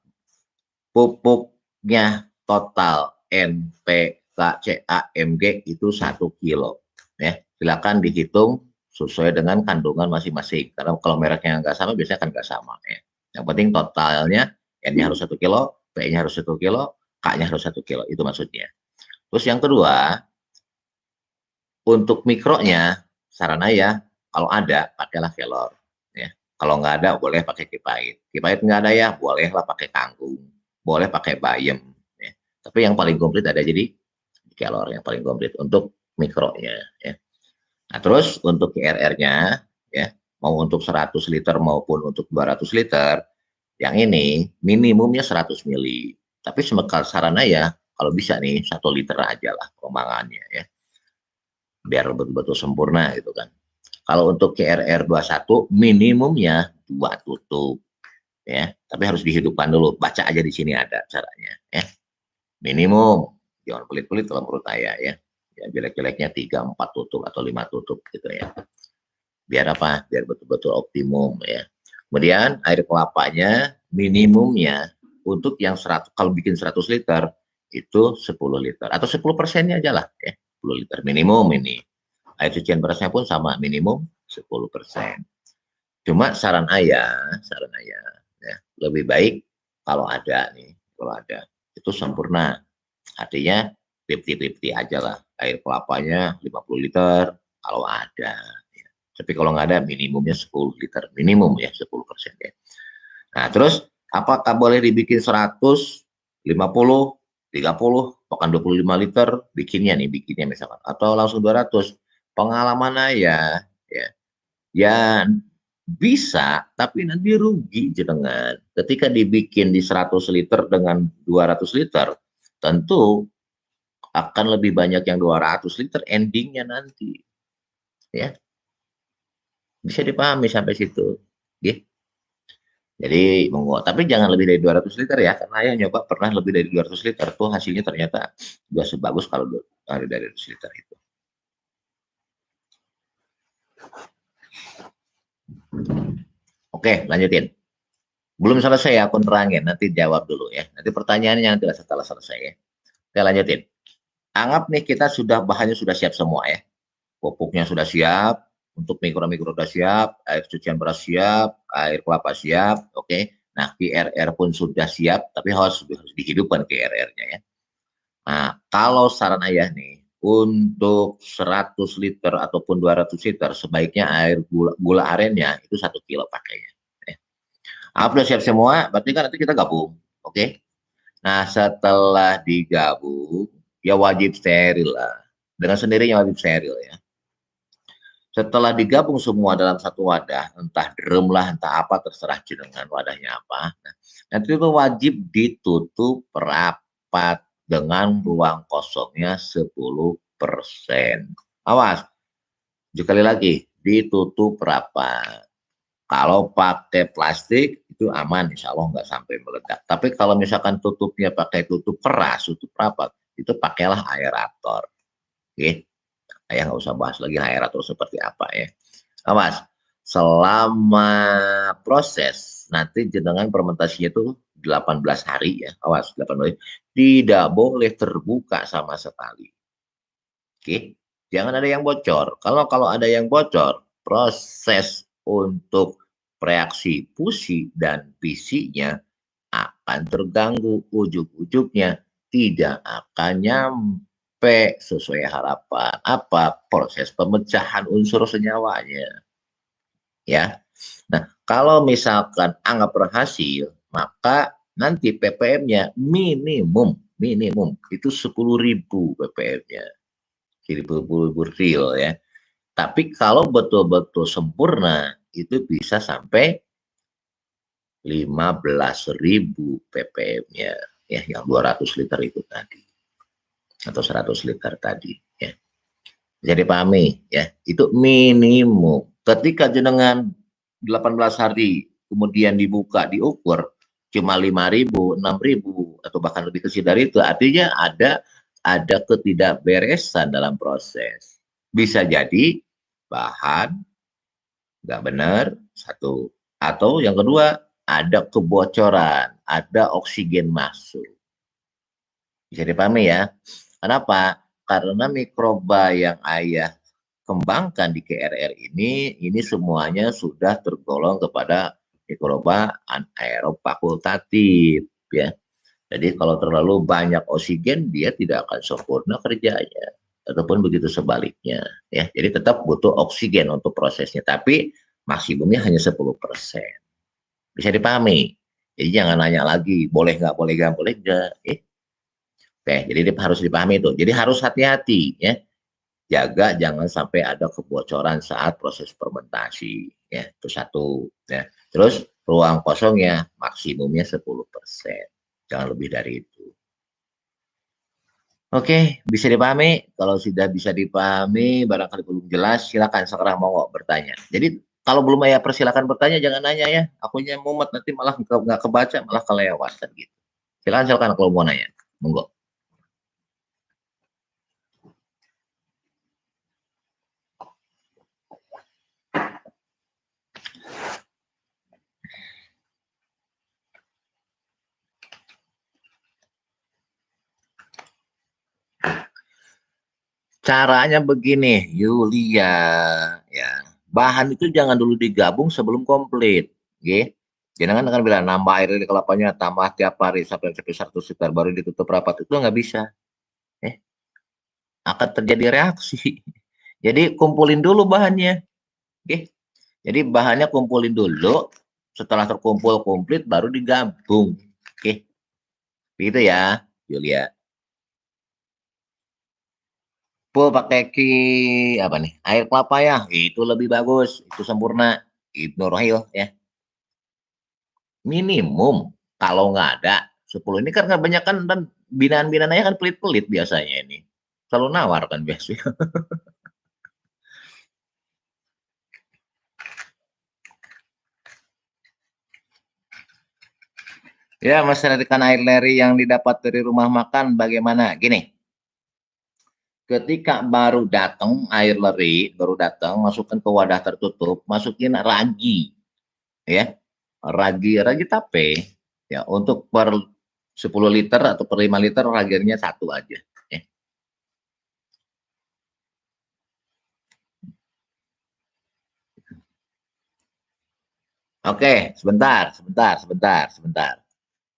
Pupuknya total NPKCAMG itu 1 kilo. Ya, silakan dihitung sesuai dengan kandungan masing-masing. Karena kalau mereknya nggak sama, biasanya kan nggak sama. Ya. Yang penting totalnya, N-nya harus 1 kilo, P-nya harus 1 kilo, K-nya harus 1 kilo. Itu maksudnya. Terus yang kedua, untuk mikronya, saran ayah, kalau ada, pakailah kelor. Ya. Kalau nggak ada, boleh pakai kipait. Kipait nggak ada ya, bolehlah pakai kangkung. Boleh pakai bayam. Ya. Tapi yang paling komplit ada jadi kelor yang paling komplit untuk mikronya. Ya. Nah, terus untuk IRR-nya, ya, mau untuk 100 liter maupun untuk 200 liter, yang ini minimumnya 100 mili. Tapi semekal sarana ya, kalau bisa nih 1 liter aja lah pengembangannya ya. Biar betul-betul sempurna gitu kan. Kalau untuk KRR 21 minimumnya 2 tutup ya. Tapi harus dihidupkan dulu. Baca aja di sini ada caranya ya. Minimum. Jangan pelit-pelit kalau menurut saya ya. Ya jelek-jeleknya 3, 4 tutup atau 5 tutup gitu ya. Biar apa? Biar betul-betul optimum ya. Kemudian air kelapanya minimumnya untuk yang 100 kalau bikin 100 liter itu 10 liter atau 10%-nya aja lah ya. 10 liter minimum ini. Air cucian berasnya pun sama minimum 10%. Cuma saran ayah ya, lebih baik kalau ada itu sempurna. Artinya 50-50 aja lah. Air kelapanya 50 liter kalau ada. Ya. Tapi kalau nggak ada minimumnya 10 liter. Minimum ya 10% ya. Nah terus apakah boleh dibikin 100, 50, 30, bahkan 25 liter bikinnya misalkan. Atau langsung 200. Pengalaman ya ya bisa, tapi nanti rugi jenengan. Ketika dibikin di 100 liter dengan 200 liter, tentu akan lebih banyak yang 200 liter endingnya nanti. Ya, bisa dipahami sampai situ. Ya. Jadi tapi jangan lebih dari 200 liter ya, karena saya nyoba pernah lebih dari 200 liter tuh hasilnya ternyata gak sebagus kalau dari 200 liter itu. Oke, lanjutin. Belum selesai ya, aku terangin. Nanti jawab dulu ya. Nanti pertanyaannya nanti setelah selesai ya. Oke, lanjutin. Anggap nih kita bahannya sudah siap semua ya. Pupuknya sudah siap, untuk mikro-mikro sudah siap, air cucian beras siap, air kelapa siap, oke. Nah, KRR pun sudah siap, tapi harus dihidupkan KRR-nya ya. Nah, kalau saran ayah nih, untuk 100 liter ataupun 200 liter, sebaiknya air gula arennya itu 1 kilo pakainya. Ya. Sudah siap semua, berarti kan nanti kita gabung, oke. Nah, setelah digabung, ya wajib steril lah. Dengan sendirinya wajib steril ya. Setelah digabung semua dalam satu wadah, entah drum lah, entah apa, terserah jenengan wadahnya apa. Nah, nanti itu wajib ditutup rapat dengan ruang kosongnya 10%. Awas, sekali lagi, ditutup rapat. Kalau pakai plastik itu aman, insya Allah nggak sampai meledak. Tapi kalau misalkan tutupnya pakai tutup keras, tutup rapat, itu pakailah aerator. Oke, saya nggak usah bahas lagi aerator seperti apa ya. Awas, selama proses nanti jenengan fermentasinya itu 18 hari ya. Awas, 18 hari. Tidak boleh terbuka sama sekali. Oke, jangan ada yang bocor. Kalau ada yang bocor, proses untuk reaksi fusi dan fisinya akan terganggu. Ujung-ujungnya tidak akan nyampe sesuai harapan. Apa? Proses pemecahan unsur senyawanya. Ya. Nah, kalau misalkan anggap berhasil, maka nanti ppm-nya minimum itu 10.000 ppm-nya. 10.000 real ya. Tapi kalau betul-betul sempurna itu bisa sampai 15.000 ppm-nya ya, yang 200 liter itu tadi atau 100 liter tadi ya. Jadi pahami ya, itu minimum. Ketika jenengan 18 hari kemudian dibuka diukur cuma 5.000, 6.000 atau bahkan lebih kecil dari itu, artinya ada ketidakberesan dalam proses. Bisa jadi bahan nggak benar satu, atau yang kedua ada kebocoran, ada oksigen masuk. Bisa dipahami ya. Kenapa? Karena mikroba yang ayah kembangkan di KRR ini semuanya sudah tergolong kepada mikroba anaerob fakultatif ya. Jadi kalau terlalu banyak oksigen dia tidak akan sempurna kerjanya ataupun begitu sebaliknya ya. Jadi tetap butuh oksigen untuk prosesnya, tapi maksimumnya hanya 10%. Bisa dipahami. Jadi jangan nanya lagi boleh nggak boleh nggak. Oke, jadi harus dipahami itu. Jadi harus hati-hati ya. Jaga jangan sampai ada kebocoran saat proses fermentasi ya. Itu satu ya. Terus ruang kosongnya maksimumnya 10%. Jangan lebih dari itu. Oke, bisa dipahami. Kalau sudah bisa dipahami, barangkali belum jelas, silakan sekarang mau bertanya. Jadi kalau belum ya persilakan bertanya, jangan nanya ya. Akunya mumet nanti malah nggak kebaca, malah kelewatan gitu. Silakan kalau mau nanya. Monggo. Caranya begini, Yulia, ya. Bahan itu jangan dulu digabung sebelum komplit, oke? Jangan dengan bilang nambah air dari kelapanya tambah tiap hari sampai 100 liter baru ditutup rapat itu nggak bisa, akan terjadi reaksi. Jadi kumpulin dulu bahannya, oke? Jadi bahannya kumpulin dulu, setelah terkumpul komplit baru digabung, oke? Begitu ya, Yulia. Full pakai apa nih? Air kelapa ya, itu lebih bagus, itu sempurna. Ibnu Rohil ya. Minimum kalau nggak ada 10 ini kan banyak kan dan binaan-binaannya kan pelit-pelit biasanya ini. Selalu nawar kan biasanya. Ya, masalah ikan air leri yang didapat dari rumah makan bagaimana? Gini, ketika baru datang air leri, baru datang, masukkan ke wadah tertutup, masukin ragi, ya, ragi tape, ya, untuk per 10 liter atau per 5 liter raginya satu aja. Ya. Oke, sebentar.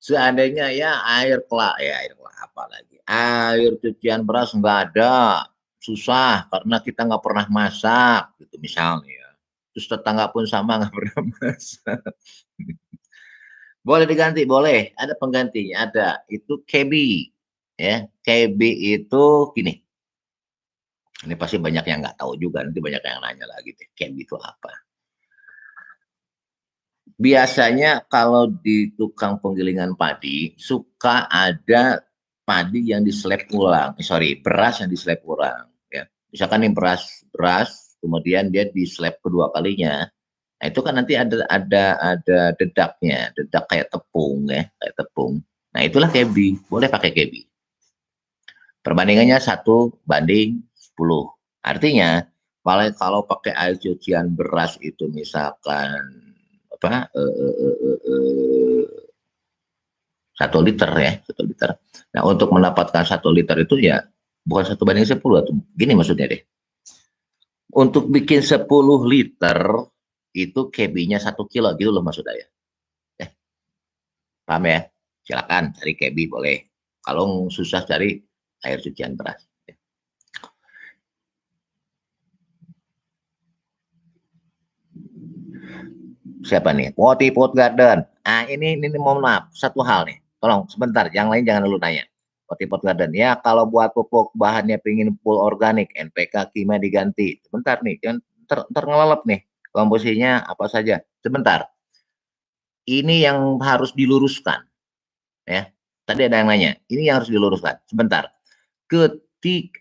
Seandainya ya air kelak apa lagi? Air cucian beras nggak ada, susah karena kita nggak pernah masak, gitu misalnya. Terus tetangga pun sama nggak pernah masak. Boleh diganti, boleh. Ada penggantinya, ada. Itu KB. Ya, KB itu gini. Ini pasti banyak yang nggak tahu juga. Nanti banyak yang nanya lagi deh. KB itu apa? Biasanya kalau di tukang penggilingan padi suka ada padi yang diseleb ulang, sorry, beras yang diseleb ulang. Ya, misalkan nih beras, kemudian dia diseleb kedua kalinya. Nah itu kan nanti ada dedaknya, dedak kayak tepung ya, kayak tepung. Nah itulah kebi, boleh pakai kebi. Perbandingannya 1:10. Artinya kalau pakai air cucian beras itu misalkan apa 1 liter ya, 1 liter. Nah untuk mendapatkan 1 liter itu ya bukan 1:10 atau gini maksudnya deh. Untuk bikin 10 liter itu kebinya 1 kilo gitu loh maksud saya. Eh, paham ya? Silakan cari kebi boleh. Kalau susah cari air cucian beras. Siapa nih? Pot Garden. Ah ini mohon maaf, satu hal nih. Tolong sebentar, yang lain jangan dulu nanya. Pot Garden. Ya kalau buat pupuk bahannya pingin full organik, NPK kimia diganti. Sebentar nih, jangan ngelelep nih. Komposisinya apa saja. Sebentar. Ini yang harus diluruskan. Ya. Tadi ada yang nanya. Ini yang harus diluruskan. Sebentar.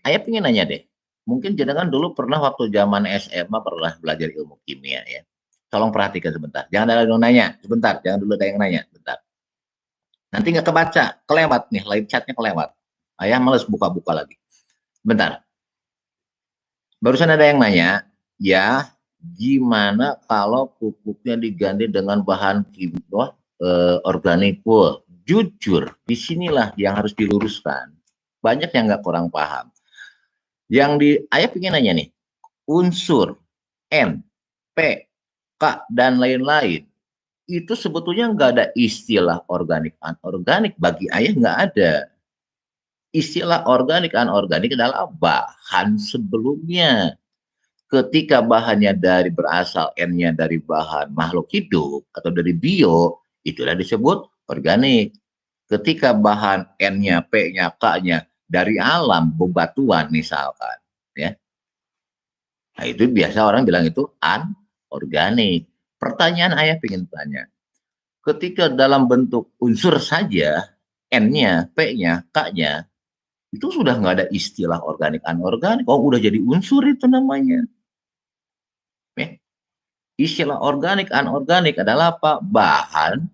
Ayah pengen nanya deh. Mungkin jenengan dulu pernah waktu zaman SMA pernah belajar ilmu kimia ya. Tolong perhatikan sebentar. Jangan ada yang nanya. Sebentar. Jangan dulu ada yang nanya. Sebentar. Nanti nggak kebaca. Kelewat nih. Live chatnya kelewat. Ayah males buka-buka lagi. Bentar. Barusan ada yang nanya. Ya, gimana kalau pupuknya diganti dengan bahan kimia organik full? Jujur, disinilah yang harus diluruskan. Banyak yang nggak kurang paham. Ayah pengen nanya nih, unsur N, P, K, dan lain-lain, itu sebetulnya nggak ada istilah organik anorganik. Bagi ayah nggak ada. Istilah organik anorganik adalah bahan sebelumnya. Ketika bahannya berasal N-nya dari bahan makhluk hidup atau dari bio, itulah disebut organik. Ketika bahan N-nya, P-nya, K-nya dari alam, bebatuan misalkan, ya. Nah, itu biasa orang bilang itu anorganik. Pertanyaan ayah ingin tanya, ketika dalam bentuk unsur saja, N-nya, P-nya, K-nya, itu sudah nggak ada istilah organik anorganik. Oh, udah jadi unsur itu namanya. Ya. Istilah organik anorganik adalah apa? Bahan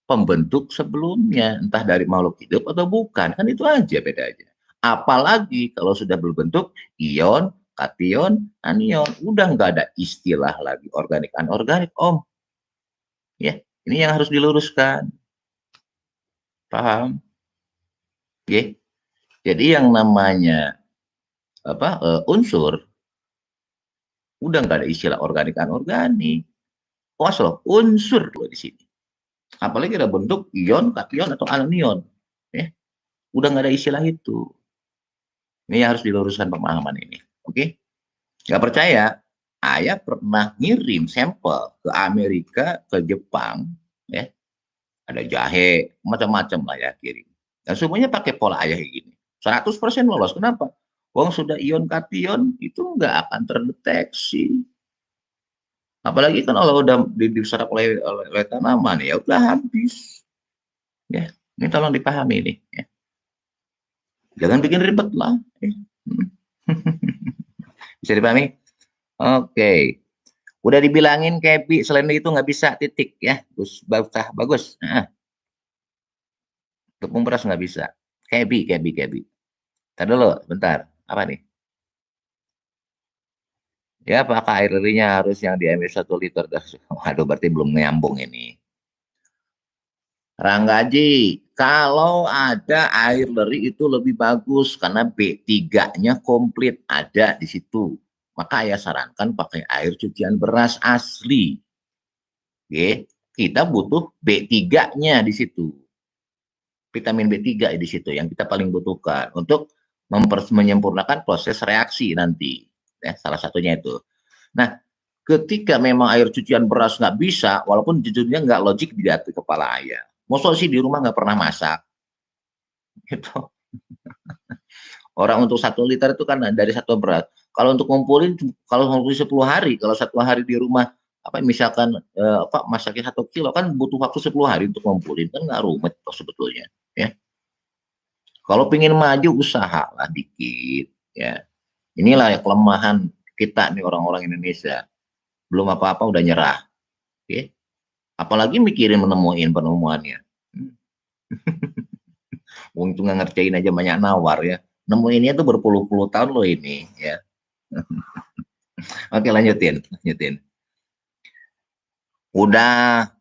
pembentuk sebelumnya, entah dari makhluk hidup atau bukan. Kan itu aja bedanya. Apalagi kalau sudah berbentuk ion, kation, anion, udah nggak ada istilah lagi organik anorganik, Om. Ya, ini yang harus diluruskan. Paham? Ya. Jadi yang namanya unsur udah nggak ada istilah organik anorganik. Awas loh, unsur loh di sini. Apalagi ada bentuk ion, kation atau anion. Ya, udah nggak ada istilah itu. Ini harus diluruskan pemahaman ini. Oke? Nggak percaya? Ayah pernah ngirim sampel ke Amerika, ke Jepang, ya. Ada jahe, macam-macam lah ya kirim. Dan semuanya pakai pola ayah kayak gini. 100% lolos. Kenapa? Wong sudah ion kation itu nggak akan terdeteksi. Apalagi kan kalau udah diserap oleh tanaman ya udah habis. Ya, ini tolong dipahami ini. Ya. Jangan bikin ribet lah. Bisa dipahami? Oke. Udah dibilangin Kebi selain itu nggak bisa titik ya. Bagus, bagus, bagus. Nah, tepung beras nggak bisa. Kebi. Tadi dulu, bentar. Apa nih? Ya, apakah air lirinya harus yang diambil 1 liter? Waduh, berarti belum nyambung ini. Ranggaji, kalau ada air leri itu lebih bagus karena B3-nya komplit ada di situ. Maka saya sarankan pakai air cucian beras asli. Oke, kita butuh B3-nya di situ. Vitamin B3 di situ yang kita paling butuhkan untuk menyempurnakan proses reaksi nanti. Ya, salah satunya itu. Nah, Ketika memang air cucian beras nggak bisa, walaupun jujurnya nggak logik di hati kepala ayah. Maksudnya sih di rumah nggak pernah masak, gitu. Orang untuk 1 liter itu kan dari satu beras. Kalau untuk ngumpulin, kalau ngumpulin 10 hari, kalau 1 hari di rumah, apa misalkan apa masaknya 1 kilo kan butuh waktu 10 hari untuk ngumpulin kan nggak rumit toh sebetulnya. Ya, kalau pingin maju usahalah dikit. Ya, inilah ya kelemahan kita nih orang-orang Indonesia. Belum apa-apa udah nyerah. Oke, apalagi mikirin menemuin penemuannya. Untung nggak ngerjain aja banyak nawar ya. Nemuinnya tuh berpuluh-puluh tahun loh ini ya. Oke, lanjutin. Udah,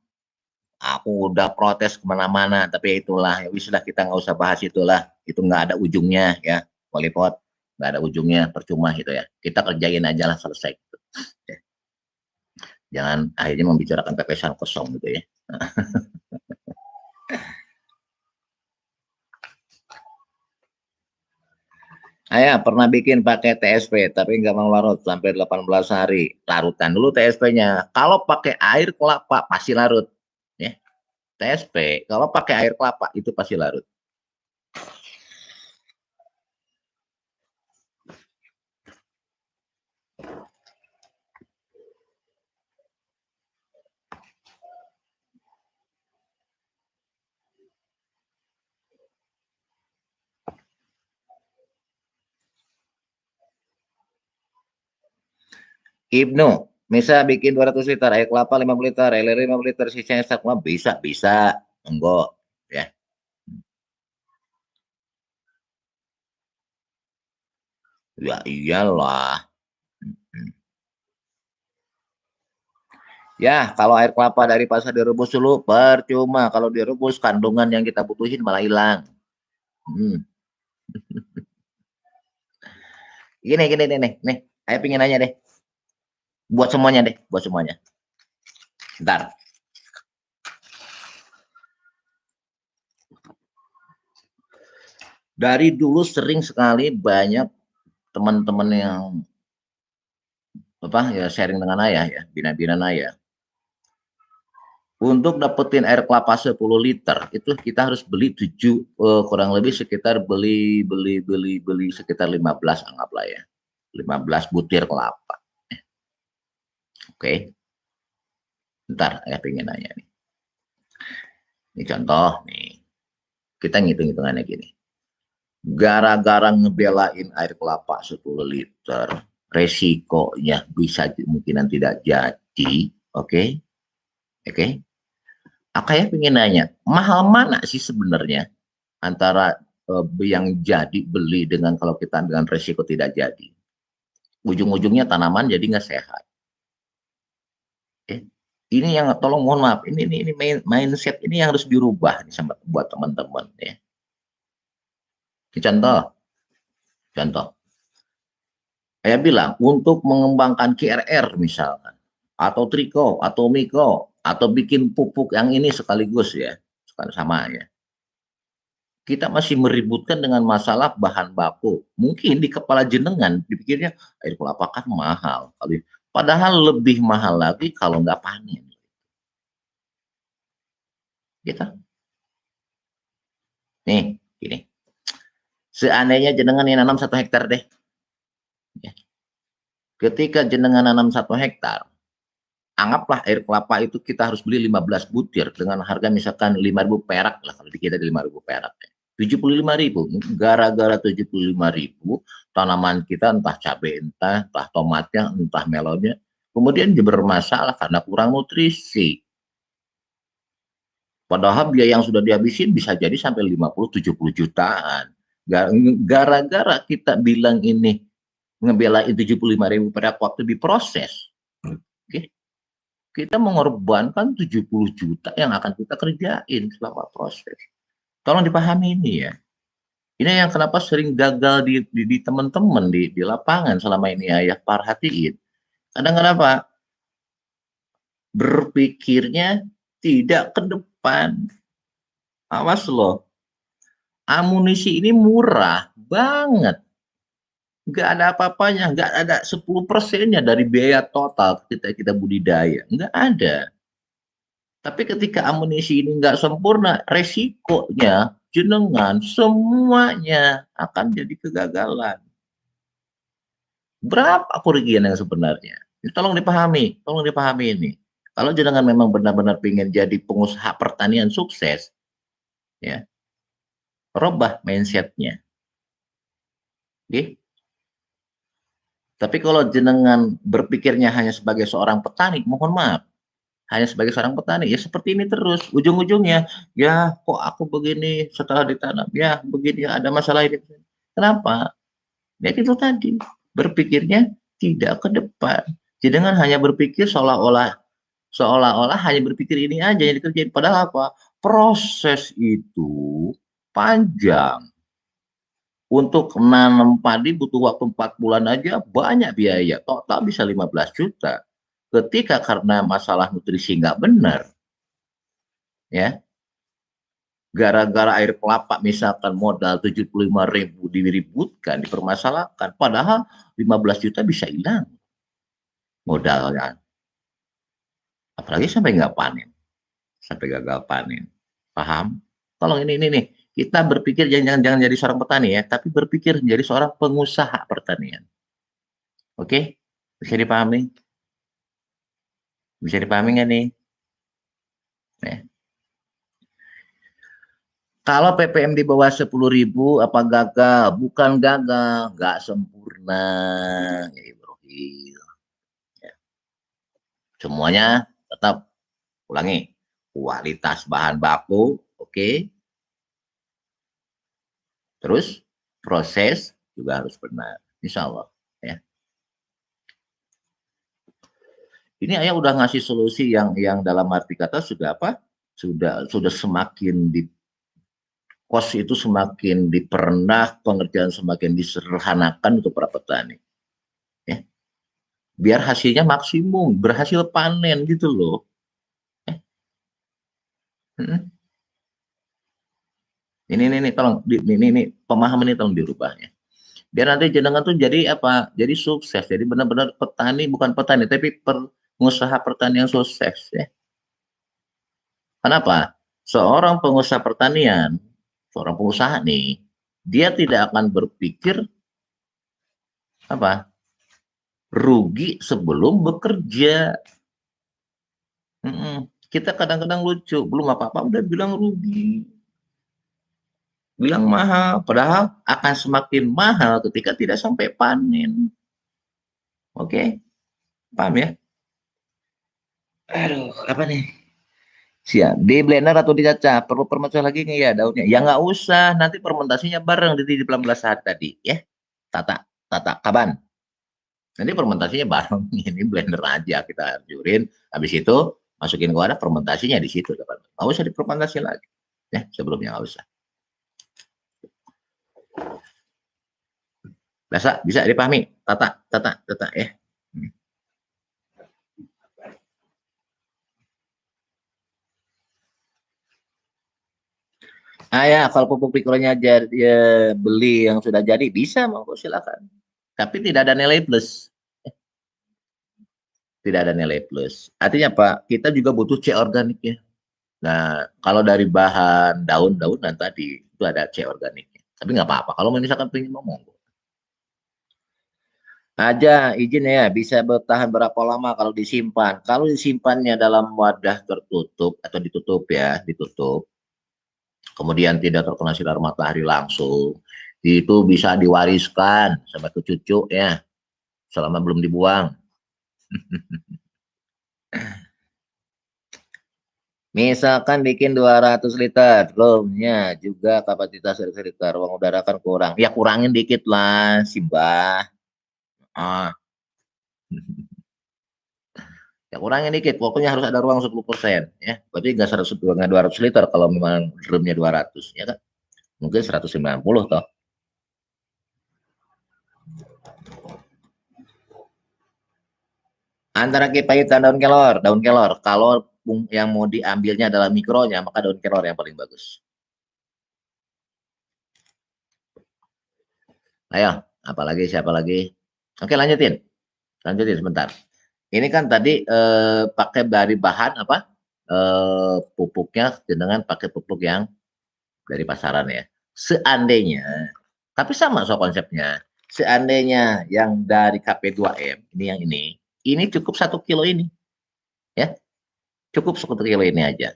aku udah protes kemana-mana, tapi itulah, ya sudah kita nggak usah bahas itulah. Itu nggak ada ujungnya ya, Polipot. Nggak ada ujungnya, percuma gitu ya. Kita kerjain aja lah selesai. Gitu. Ya. Jangan akhirnya membicarakan pepesan kosong gitu ya. Saya pernah bikin pakai TSP, tapi nggak mau larut sampai 18 hari. Larutan dulu TSP-nya. Kalau pakai air kelapa pasti larut. Ya. TSP, kalau pakai air kelapa itu pasti larut. Ibnu, misal bikin 200 liter air kelapa 50 liter, air lele 50 liter, sisanya semua bisa. Enggak, ya. Ya iyalah. Ya, kalau air kelapa dari pasar direbus dulu, percuma. Kalau direbus, kandungan yang kita butuhin malah hilang. Hmm. Gini, nih. Saya pingin nanya deh. Buat semuanya deh, buat semuanya. Ntar. Dari dulu sering sekali banyak teman-teman yang apa ya sharing dengan ayah ya, bina-bina ayah. Untuk dapetin air kelapa 10 liter itu kita harus beli 7 kurang lebih sekitar beli sekitar 15 anggaplah ya. 15 butir kelapa. Oke. Ntar saya pengen nanya nih. Ini contoh nih. Kita ngitung-hitungannya gini. Gara-gara ngebelain air kelapa 10 liter, resikonya bisa kemungkinan tidak jadi. Oke. Oke. Saya pengen nanya, mahal mana sih sebenarnya antara yang jadi beli dengan kalau kita dengan resiko tidak jadi. Ujung-ujungnya tanaman jadi nggak sehat. Okay. Ini yang tolong mohon maaf, ini mindset ini yang harus dirubah nih sama buat teman-teman ya. Contoh, saya bilang untuk mengembangkan KRR misalkan, atau triko, atau mikro, atau bikin pupuk yang ini sekaligus ya, sama ya. Kita masih meributkan dengan masalah bahan baku. Mungkin di kepala jenengan dipikirnya air kelapa kan mahal. Padahal lebih mahal lagi kalau nggak panen. Gitu. Nih, gini. Seandainya jenengan yang nanam 1 hektar deh. Ya. Ketika jenengan nanam 1 hektar, anggaplah air kelapa itu kita harus beli 15 butir dengan harga misalkan 5.000 perak lah kalau di kita di 5.000 perak. 75.000, gara-gara 75.000 tanaman kita entah cabai entah tomatnya entah melonnya kemudian bermasalah karena kurang nutrisi. Padahal biaya yang sudah dihabisin bisa jadi sampai 50-70 jutaan. Gara-gara kita bilang ini ngebelain 75.000 pada waktu diproses. Oke. Kita mengorbankan 70 juta yang akan kita kerjain selama proses. Tolong dipahami ini ya. Ini yang kenapa sering gagal di teman-teman di lapangan selama ini ayah perhatiin. Kadang kenapa? Berpikirnya tidak ke depan. Awas loh, amunisi ini murah banget. nggak ada apa-apanya, nggak ada 10%-nya dari biaya total kita budidaya, nggak ada. Tapi ketika amunisi ini nggak sempurna, resikonya jenengan semuanya akan jadi kegagalan. Berapa kerugian yang sebenarnya? Ini tolong dipahami ini. Kalau jenengan memang benar-benar ingin jadi pengusaha pertanian sukses, ya, robah mindsetnya. Okay? Tapi kalau jenengan berpikirnya hanya sebagai seorang petani, mohon maaf, hanya sebagai seorang petani, ya seperti ini terus. Ujung-ujungnya, ya kok aku begini setelah ditanam, ya begini, ya ada masalah ini. Kenapa? Ya itu tadi, berpikirnya tidak ke depan. Jangan hanya berpikir seolah-olah hanya berpikir ini aja yang dikerjain. Padahal apa? Proses itu panjang. Untuk nanam padi butuh waktu 4 bulan aja banyak biaya. Total bisa 15 juta. Ketika karena masalah nutrisi nggak benar, ya, gara-gara air kelapa misalkan modal 75.000 diributkan, dipermasalahkan, padahal 15 juta bisa hilang modalnya. Apalagi sampai nggak panen, sampai gagal panen. Paham? Tolong ini nih, kita berpikir jangan jadi seorang petani ya, tapi berpikir menjadi seorang pengusaha pertanian. Oke? Bisa dipahami? Bisa dipahami nggak nih? Ya. Kalau PPM di bawah 10.000 apa gagal? Bukan gagal, nggak sempurna. Ya, Ibrahim. Ya. Semuanya tetap ulangi. Kualitas bahan baku, oke. Terus proses juga harus benar. Insya Allah. Ya. Ini ayah udah ngasih solusi yang dalam arti kata sudah apa? Sudah semakin di kos itu semakin diperendah, pengerjaan semakin disederhanakan untuk para petani. Ya. Biar hasilnya maksimum, berhasil panen gitu loh. Ya. Ini tolong ini pemahaman ini tolong dirubahnya. Biar nanti jenengan tuh jadi apa? Jadi sukses. Jadi benar-benar petani bukan petani tapi pengusaha pertanian sukses ya. Kenapa? Seorang pengusaha pertanian, seorang pengusaha nih, dia tidak akan berpikir apa? Rugi sebelum bekerja. Kita kadang-kadang lucu, belum apa-apa udah bilang rugi, bilang mahal, padahal akan semakin mahal ketika tidak sampai panen. Oke, paham ya? Aduh, apa nih? Siap. Di blender atau dicacah? Perlu fermentasi lagi nggak ya daunnya? Ya nggak usah. Nanti fermentasinya bareng di 18 saat tadi, ya. Tata, tata, kaban. Nanti fermentasinya bareng. Ini blender aja kita hancurin. Habis itu masukin ke wadah fermentasinya di situ. Nggak usah difermentasi lagi. Ya, sebelumnya nggak usah. Bisa dipahami? Tata, ya. Ya, kalau pupuk pikirnya ya, beli yang sudah jadi bisa, monggo silakan. Tapi tidak ada nilai plus. Tidak ada nilai plus. Artinya apa? Kita juga butuh C organiknya. Nah, kalau dari bahan daun-daunan tadi itu ada C organiknya. Tapi nggak apa-apa. Kalau misalkan pengen mau monggo. Aja izin ya, bisa bertahan berapa lama kalau disimpan. Kalau disimpannya dalam wadah tertutup atau ditutup ya, ditutup. Kemudian tidak terkena sinar matahari langsung. Itu bisa diwariskan sama ke cucu ya, selama belum dibuang. Misalkan bikin 200 liter, belumnya juga kapasitas liter, ruang udara kan kurang. Ya kurangin dikit lah, Simbah. Ah, ya kurangin dikit, pokoknya harus ada ruang 10%. Ya. Berarti nggak 100, nggak 200 liter kalau memang drumnya 200. Ya kan? Mungkin 190 toh. Antara kipai dan daun kelor. Daun kelor, kalau yang mau diambilnya adalah mikronya, maka daun kelor yang paling bagus. Ayo, Apalagi siapa lagi? Oke, lanjutin sebentar. Ini kan tadi pakai dari bahan apa? Pupuknya dengan pakai pupuk yang dari pasaran ya. Seandainya, tapi sama soal konsepnya. Seandainya yang dari KP2M ini cukup 1 kilo ini, ya, cukup 1 kilo ini aja.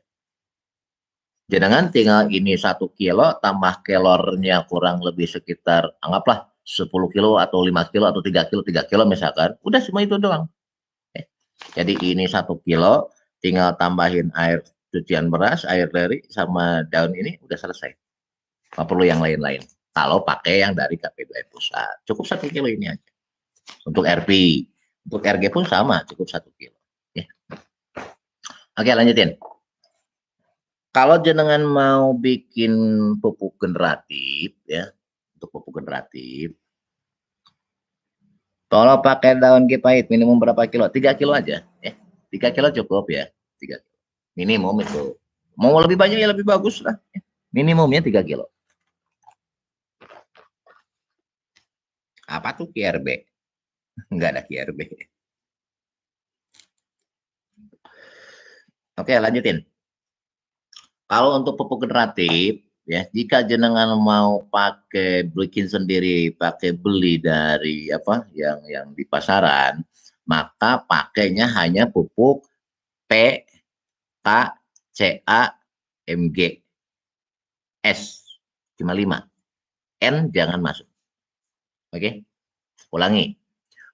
Jangan tinggal ini 1 kilo tambah kelornya kurang lebih sekitar anggaplah 10 kilo atau 5 kilo atau 3 kilo misalkan, udah cuma itu doang. Jadi ini 1 kilo tinggal tambahin air cucian beras, air leri sama daun ini udah selesai. Nggak perlu yang lain-lain. Kalau pakai yang dari KP2 pusat, cukup 1 kilo ini aja. Untuk RP, untuk RG pun sama, cukup 1 kilo. Ya. Oke, lanjutin. Kalau jenengan mau bikin pupuk generatif, ya, untuk pupuk generatif, kalau pakai daun kipahit minimum berapa kilo? 3 kilo aja, ya. 3 kilo cukup ya, 3 kilo. Minimum itu. Mau lebih banyak ya lebih bagus lah. Minimumnya 3 kilo. Apa tuh QRB? Enggak ada QRB. Oke, lanjutin. Kalau untuk pupuk generatif, ya, jika jenengan mau pakai bikin sendiri, pakai beli dari apa yang di pasaran, maka pakainya hanya pupuk P, K, Ca, Mg, S, cuma 5. N jangan masuk. Oke, ulangi.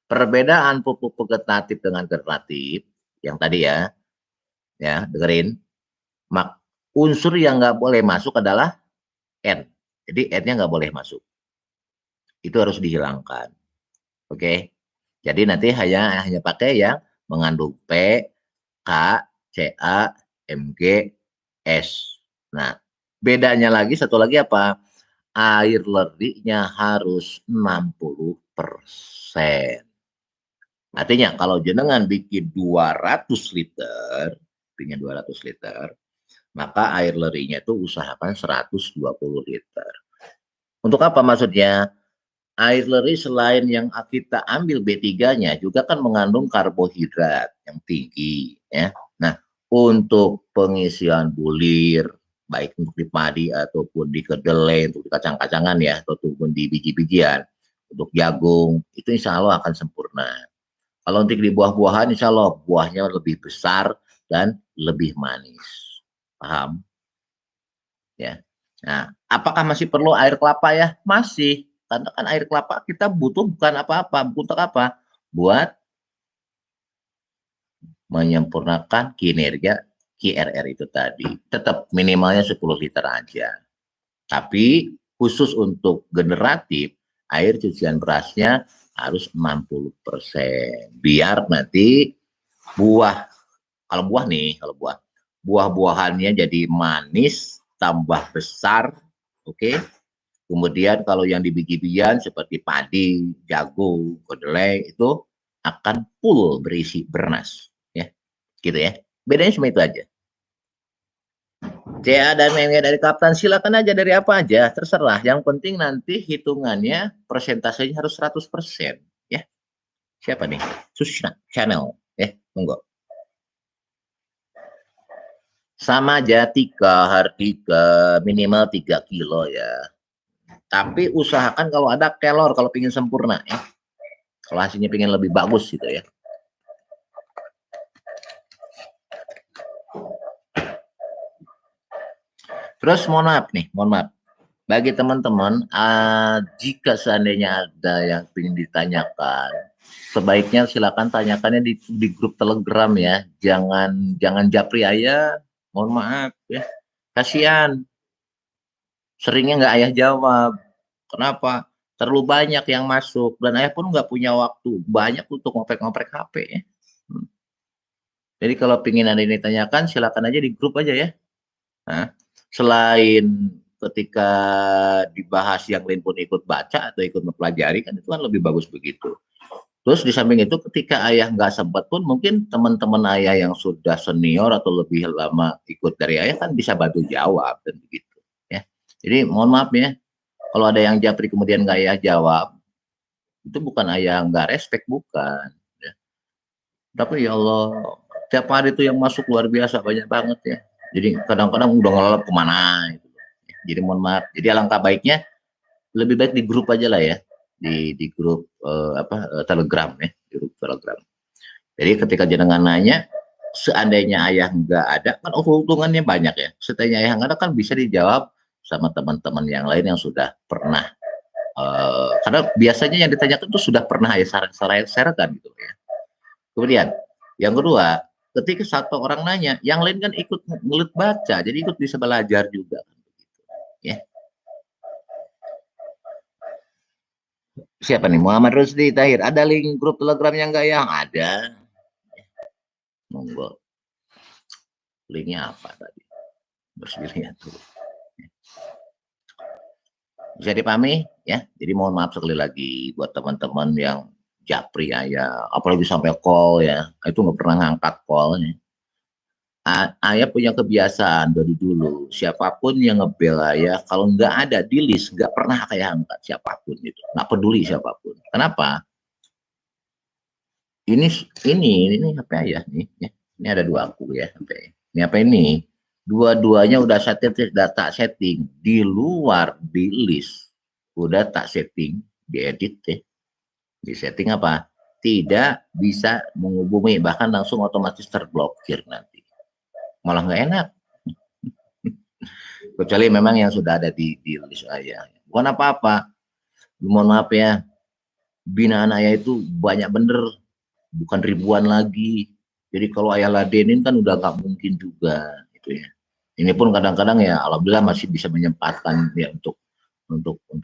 Perbedaan pupuk vegetatif dengan generatif yang tadi ya, dengerin. Unsur yang nggak boleh masuk adalah N. Jadi N-nya nggak boleh masuk. Itu harus dihilangkan. Oke. Jadi nanti hanya pakai yang mengandung P, K, Ca, Mg, S. Nah, bedanya lagi satu lagi apa? Air lerinya harus 60%. Artinya kalau jenengan bikin 200 liter, bikin 200 liter, maka air lerinya itu usahakan 120 liter. Untuk apa maksudnya? Air leri selain yang kita ambil B3-nya juga kan mengandung karbohidrat yang tinggi ya. Nah, untuk pengisian bulir baik untuk di padi ataupun di kedelai, untuk di kacang-kacangan ya, ataupun di biji-bijian, untuk jagung, itu insya Allah akan sempurna. Kalau untuk di buah-buahan, insya Allah buahnya lebih besar dan lebih manis. Paham? Ya. Nah, apakah masih perlu air kelapa ya? Masih. Karena kan air kelapa kita butuh bukan apa-apa, untuk apa? Buat menyempurnakan kinerja QRR itu tadi. Tetap minimalnya 10 liter aja. Tapi khusus untuk generatif, air cucian berasnya harus 60%. Biar nanti buah, kalau buah-buahannya jadi manis, tambah besar, oke? Kemudian kalau yang di biji-bijian seperti padi, jagung, kedelai itu akan full berisi bernas, ya, gitu ya. Bedanya cuma itu aja. CA dan MG dari Kapten silakan aja dari apa aja, terserah. Yang penting nanti hitungannya persentasenya harus 100%, ya. Siapa nih? Susna Channel, ya, monggo. Sama aja Hardika minimal 3 kilo ya. Tapi usahakan kalau ada kelor kalau ingin sempurna ya. Kalau hasilnya pengen lebih bagus gitu ya. Terus mohon maaf. Bagi teman-teman, jika seandainya ada yang ingin ditanyakan, sebaiknya silakan tanyakannya di grup Telegram ya. Jangan japri ayah. Mohon maaf ya. Kasihan. Seringnya nggak ayah jawab. Kenapa? Terlalu banyak yang masuk dan ayah pun nggak punya waktu banyak untuk ngoprek-ngoprek HP ya. Jadi kalau pingin ada yang ditanyakan silakan aja di grup aja ya. Nah, selain ketika dibahas yang lain pun ikut baca atau ikut mempelajari kan itu kan lebih bagus begitu. Terus di samping itu ketika ayah nggak sempat pun mungkin teman-teman ayah yang sudah senior atau lebih lama ikut dari ayah kan bisa bantu jawab dan begitu ya. Jadi mohon maaf ya kalau ada yang japri kemudian nggak ayah jawab, Itu bukan ayah nggak respect, bukan. Ya. Tapi ya Allah, tiap hari itu yang masuk luar biasa banyak banget ya. Jadi kadang-kadang udah ngelelep kemana gitu. Jadi mohon maaf. Jadi alangkah baiknya lebih baik di grup aja lah ya, di grup Telegram ya, di grup Telegram. Jadi ketika jenengan nanya, seandainya ayah nggak ada, kan keuntungannya banyak ya. Seandainya ayah nggak ada kan bisa dijawab sama teman-teman yang lain yang sudah pernah. Karena biasanya yang ditanyakan itu sudah pernah ayah sarankan gitu ya. Kemudian yang kedua, ketika satu orang nanya, yang lain kan ikut ngelut baca, jadi ikut bisa belajar juga. Ya. Siapa nih? Muhammad Rusdi Tahir. Ada link grup Telegram yang nggak, yang ada? Monggo. Linknya apa tadi? Bersihnya tuh. Bisa dipahami ya. Jadi mohon maaf sekali lagi buat teman-teman yang japri ayah, apalagi sampai call ya. Itu nggak pernah ngangkat callnya. Ayah punya kebiasaan dari dulu. Siapapun yang ngebel ayah, kalau nggak ada di list, nggak pernah kayak angkat siapapun itu. Nggak peduli siapapun. Kenapa? Ini ini HP ayah nih. Ya. Ini ada dua aku ya HP. Ini apa ini? Dua-duanya udah data setting di luar di list. Udah tak setting, diedit deh. Di setting apa? Tidak bisa menghubungi, bahkan langsung otomatis terblokir nanti. Malah nggak enak. Kecuali memang yang sudah ada di list ayah. Bukan apa-apa. Mohon maaf ya, binaan ayah itu banyak bener, bukan ribuan lagi. Jadi kalau ayah ladenin kan udah nggak mungkin juga gitu ya. Ini pun kadang-kadang ya alhamdulillah masih bisa menyempatkan ya untuk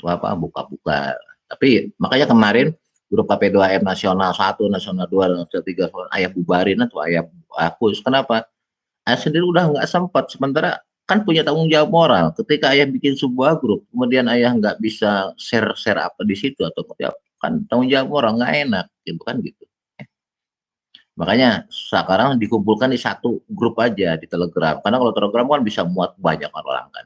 apa, buka-buka. Tapi makanya kemarin grup KP2M nasional 1, nasional 2, nasional 3 ayah bubarin atau ayah hapus. Kenapa? Ayah sendiri udah nggak sempat. Sementara kan punya tanggung jawab moral. Ketika ayah bikin sebuah grup, kemudian ayah nggak bisa share apa di situ atau kan tanggung jawab moral nggak enak, gitu kan gitu. Makanya sekarang dikumpulkan di satu grup aja di Telegram. Karena kalau Telegram kan bisa muat banyak orang kan.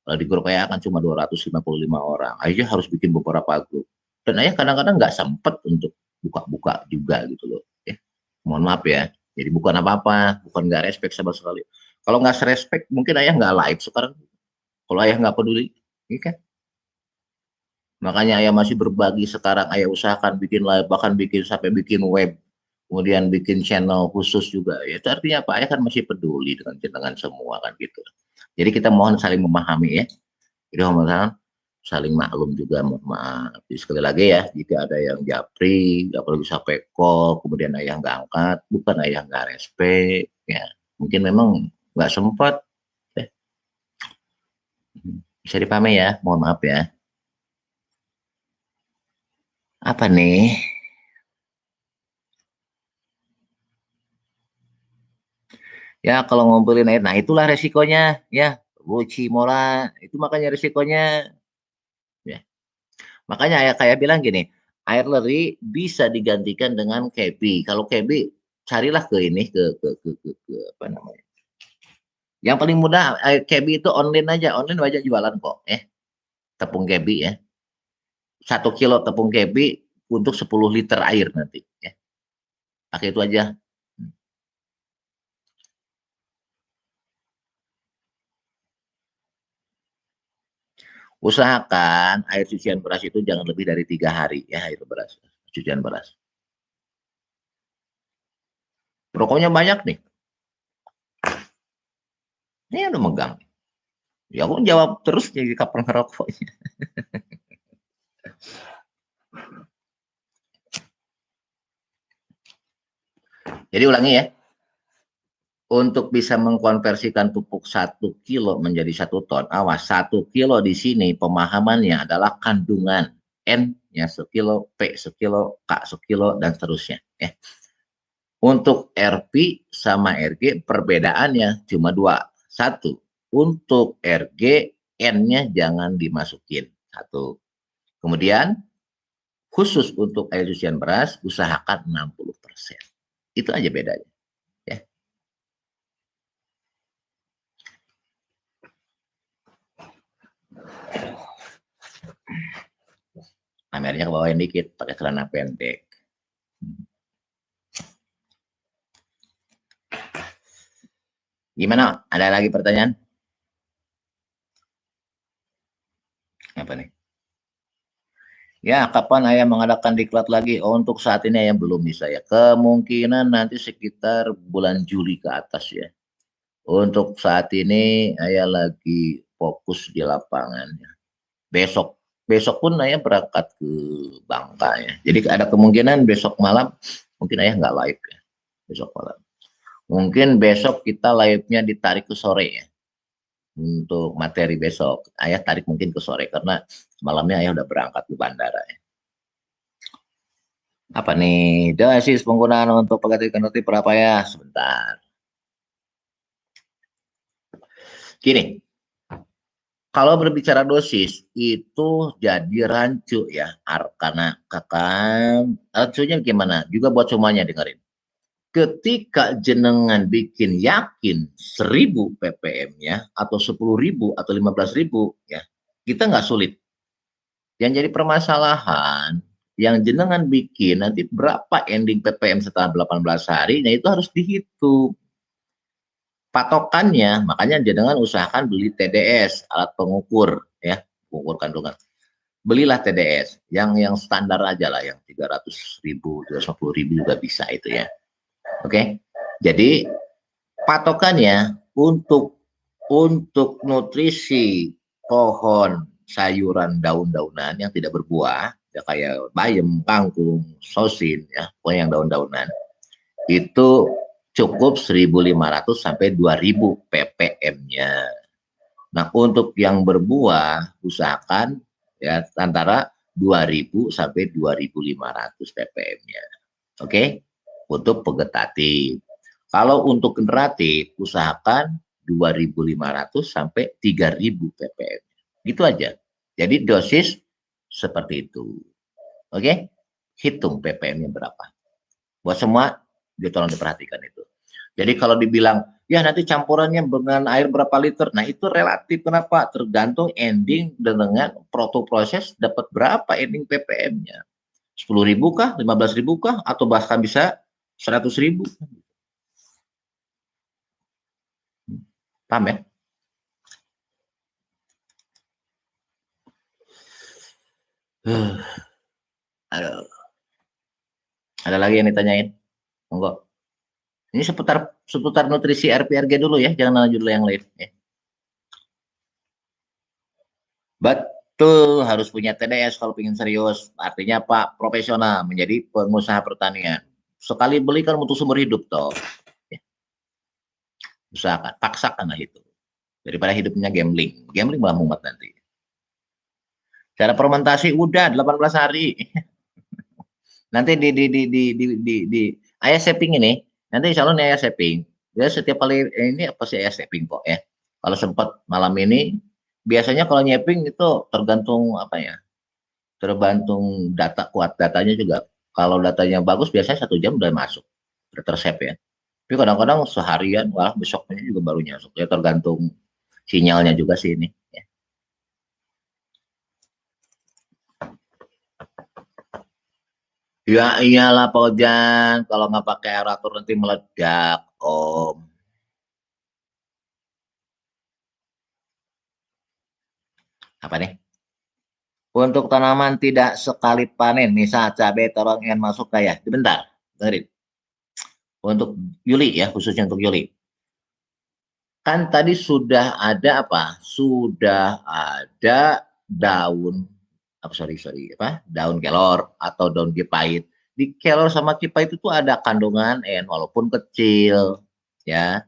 Kalau di grup ayah kan cuma 255 orang. Ayah harus bikin beberapa grup. Dan ayah kadang-kadang nggak sempet untuk buka-buka juga gitu loh. Mohon maaf ya. Jadi bukan apa-apa, bukan nggak respect sama sekali. Kalau nggak respect, mungkin ayah nggak live sekarang. Kalau ayah nggak peduli, ini kan. Makanya ayah masih berbagi sekarang. Ayah usahakan bikin live, bahkan bikin sampai bikin web, kemudian bikin channel khusus juga. Ya, itu artinya apa? Ayah kan masih peduli dengan semua kan gitu. Jadi kita mohon saling memahami ya. Jadi mohon saling maklum juga, mohon maaf. Jadi sekali lagi ya, jika ada yang japri, apalagi sampai call, kemudian ayah nggak angkat, bukan ayah nggak respect, ya mungkin memang nggak sempat. Eh, bisa dipahami ya, mohon maaf ya. Apa nih? Ya kalau ngumpulin air, nah itulah resikonya ya. Buci mola, itu makanya resikonya. Ya. Makanya ayah kayak bilang gini, air leri bisa digantikan dengan kebi. Kalau kebi, carilah ke ini ke apa namanya? Yang paling mudah kebi itu online aja, online aja jualan kok, tepung kebi ya. 1 kilo tepung kebi untuk 10 liter air nanti, ya. Pakai itu aja. Usahakan air cucian beras itu jangan lebih dari 3 hari ya, air beras, cucian beras. Rokoknya banyak nih, ini udah megang. Ya aku jawab terus jadi kapan ngerokoknya. Jadi ulangi ya, untuk bisa mengkonversikan pupuk 1 kilo menjadi 1 ton, awas 1 kilo di sini pemahamannya adalah kandungan N-nya sekilo, P sekilo, K sekilo, dan seterusnya. Untuk RP sama RG perbedaannya cuma dua. Satu, untuk RG N-nya jangan dimasukin. Satu. Kemudian khusus untuk air cucian beras usahakan 60%. Itu aja bedanya. Ya. Kameranya ke bawain dikit, pakai celana pendek. Gimana? Ada lagi pertanyaan? Apa nih? Ya, kapan ayah mengadakan diklat lagi? Oh, untuk saat ini ayah belum bisa ya. Kemungkinan nanti sekitar bulan Juli ke atas ya. Untuk saat ini ayah lagi fokus di lapangan ya. Besok pun ayah berangkat ke Bangka ya. Jadi ada kemungkinan besok malam mungkin ayah nggak live ya. Besok malam. Mungkin besok kita live-nya ditarik ke sore ya. Untuk materi besok, ayah tarik mungkin ke sore karena malamnya ayah udah berangkat ke bandara ya. Apa nih? Dosis penggunaan untuk pengganti konektif berapa ya? Sebentar. Gini, kalau berbicara dosis itu jadi rancu ya, karena kakak rancunya gimana? Juga buat semuanya dengerin. Ketika jenengan bikin yakin 1000 ppm-nya atau 10.000 atau 15.000 ya, kita nggak sulit. Yang jadi permasalahan yang jenengan bikin nanti berapa ending ppm setelah 18 hari, nah itu harus dihitung patokannya. Makanya jenengan usahakan beli TDS, alat pengukur ya, pengukur kandungan. Belilah TDS yang standar aja lah, yang 300.000, 250.000 juga bisa itu ya. Oke, jadi patokannya untuk nutrisi pohon sayuran daun-daunan yang tidak berbuah, ya kayak bayam, kangkung, sosin, ya, pokoknya yang daun-daunan, itu cukup 1.500 sampai 2.000 ppm-nya. Nah, untuk yang berbuah, usahakan ya antara 2.000 sampai 2.500 ppm-nya. Oke, untuk vegetatif. Kalau untuk generatif, usahakan 2.500 sampai 3.000 ppm. Gitu aja. Jadi dosis seperti itu. Oke, hitung ppm-nya berapa. Buat semua, tolong diperhatikan itu. Jadi kalau dibilang, ya nanti campurannya dengan air berapa liter, nah itu relatif. Kenapa? Tergantung ending dengan proses dapat berapa ending ppm-nya. 10.000 kah, 15.000 kah, atau bahkan bisa 100.000. Paham ya? Ada lagi yang ditanyain? Monggo. Ini seputar nutrisi RPRG dulu ya, jangan lanjut dulu yang lain. Ya. Betul, harus punya TDS kalau ingin serius. Artinya Pak, profesional, menjadi pengusaha pertanian. Sekali beli kan untuk sumber hidup toh. Ya. Usahakan, paksakanlah itu. Daripada hidupnya gambling. Gambling malah mumet nanti. Cara fermentasi udah 18 hari. Nanti di ayah setting ini, nanti insya Allah nih ayah setting. Dia setiap kali ini pasti ayah setting kok ya. Kalau sempat malam ini, biasanya kalau nyeping itu tergantung apa ya, tergantung data, kuat datanya juga. Kalau datanya bagus biasanya 1 jam udah masuk, udah tersep ya. Tapi kadang-kadang seharian, malah besoknya juga baru masuk. Ya tergantung sinyalnya juga sih ini. Ya. Ya iyalah Pak Ojan, kalau nggak pakai aerator nanti meledak Om. Apa nih? Untuk tanaman tidak sekali panen, misal cabai, terong, ikan masuk kayak. Sebentar, dengerin. Untuk Yuli ya, khususnya untuk Yuli. Kan tadi sudah ada apa? Sudah ada daun, apa sorry, apa? Daun kelor atau daun kipait. Di kelor sama kipait itu ada kandungan N walaupun kecil, ya.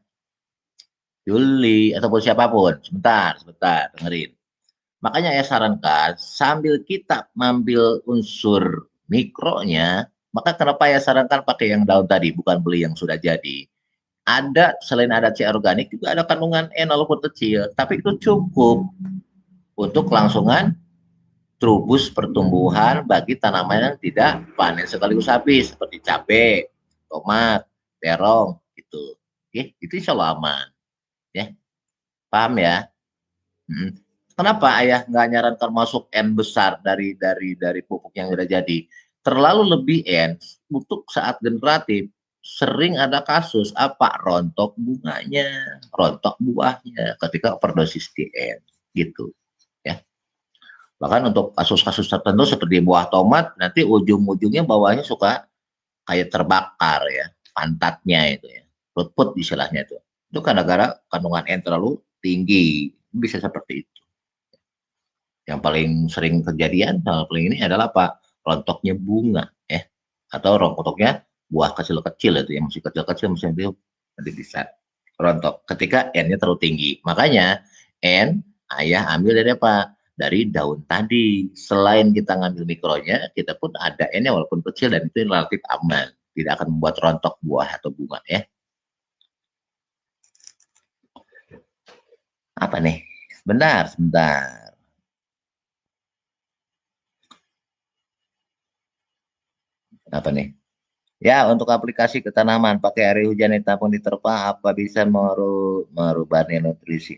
Yuli ataupun siapapun. Sebentar, dengerin. Makanya saya sarankan sambil kita mengambil unsur mikronya, maka kenapa saya sarankan pakai yang daun tadi, bukan beli yang sudah jadi. Ada selain ada C organik juga ada kandungan N walaupun kecil, tapi itu cukup untuk kelangsungan trubus pertumbuhan bagi tanaman yang tidak panen sekaligus habis seperti cabai, tomat, terong gitu. Oke, itu insya Allah aman. Ya, paham ya? Hmm. Kenapa ayah nggak nyarankan masuk N besar dari pupuk yang udah jadi? Terlalu lebih N untuk saat generatif sering ada kasus apa rontok bunganya, rontok buahnya ketika overdosis di N gitu ya. Bahkan untuk kasus-kasus tertentu seperti buah tomat nanti ujung-ujungnya bawahnya suka kayak terbakar ya, pantatnya itu ya. Put istilahnya itu. Itu karena gara kandungan N terlalu tinggi. Bisa seperti itu. Yang paling sering kejadian paling ini adalah apa? Rontoknya bunga ya. Atau rontoknya buah kecil-kecil itu yang masih kecil-kecil misalnya itu nanti bisa rontok ketika N-nya terlalu tinggi. Makanya N ayah ambil dari apa? Dari daun tadi. Selain kita ngambil mikronya, kita pun ada N-nya walaupun kecil dan itu relatif aman. Tidak akan membuat rontok buah atau bunga ya. Apa nih? Sebentar, sebentar. Apa nih? Ya, untuk aplikasi ke tanaman pakai air hujan yang tampung diterpa apa bisa merubah nilai nutrisi?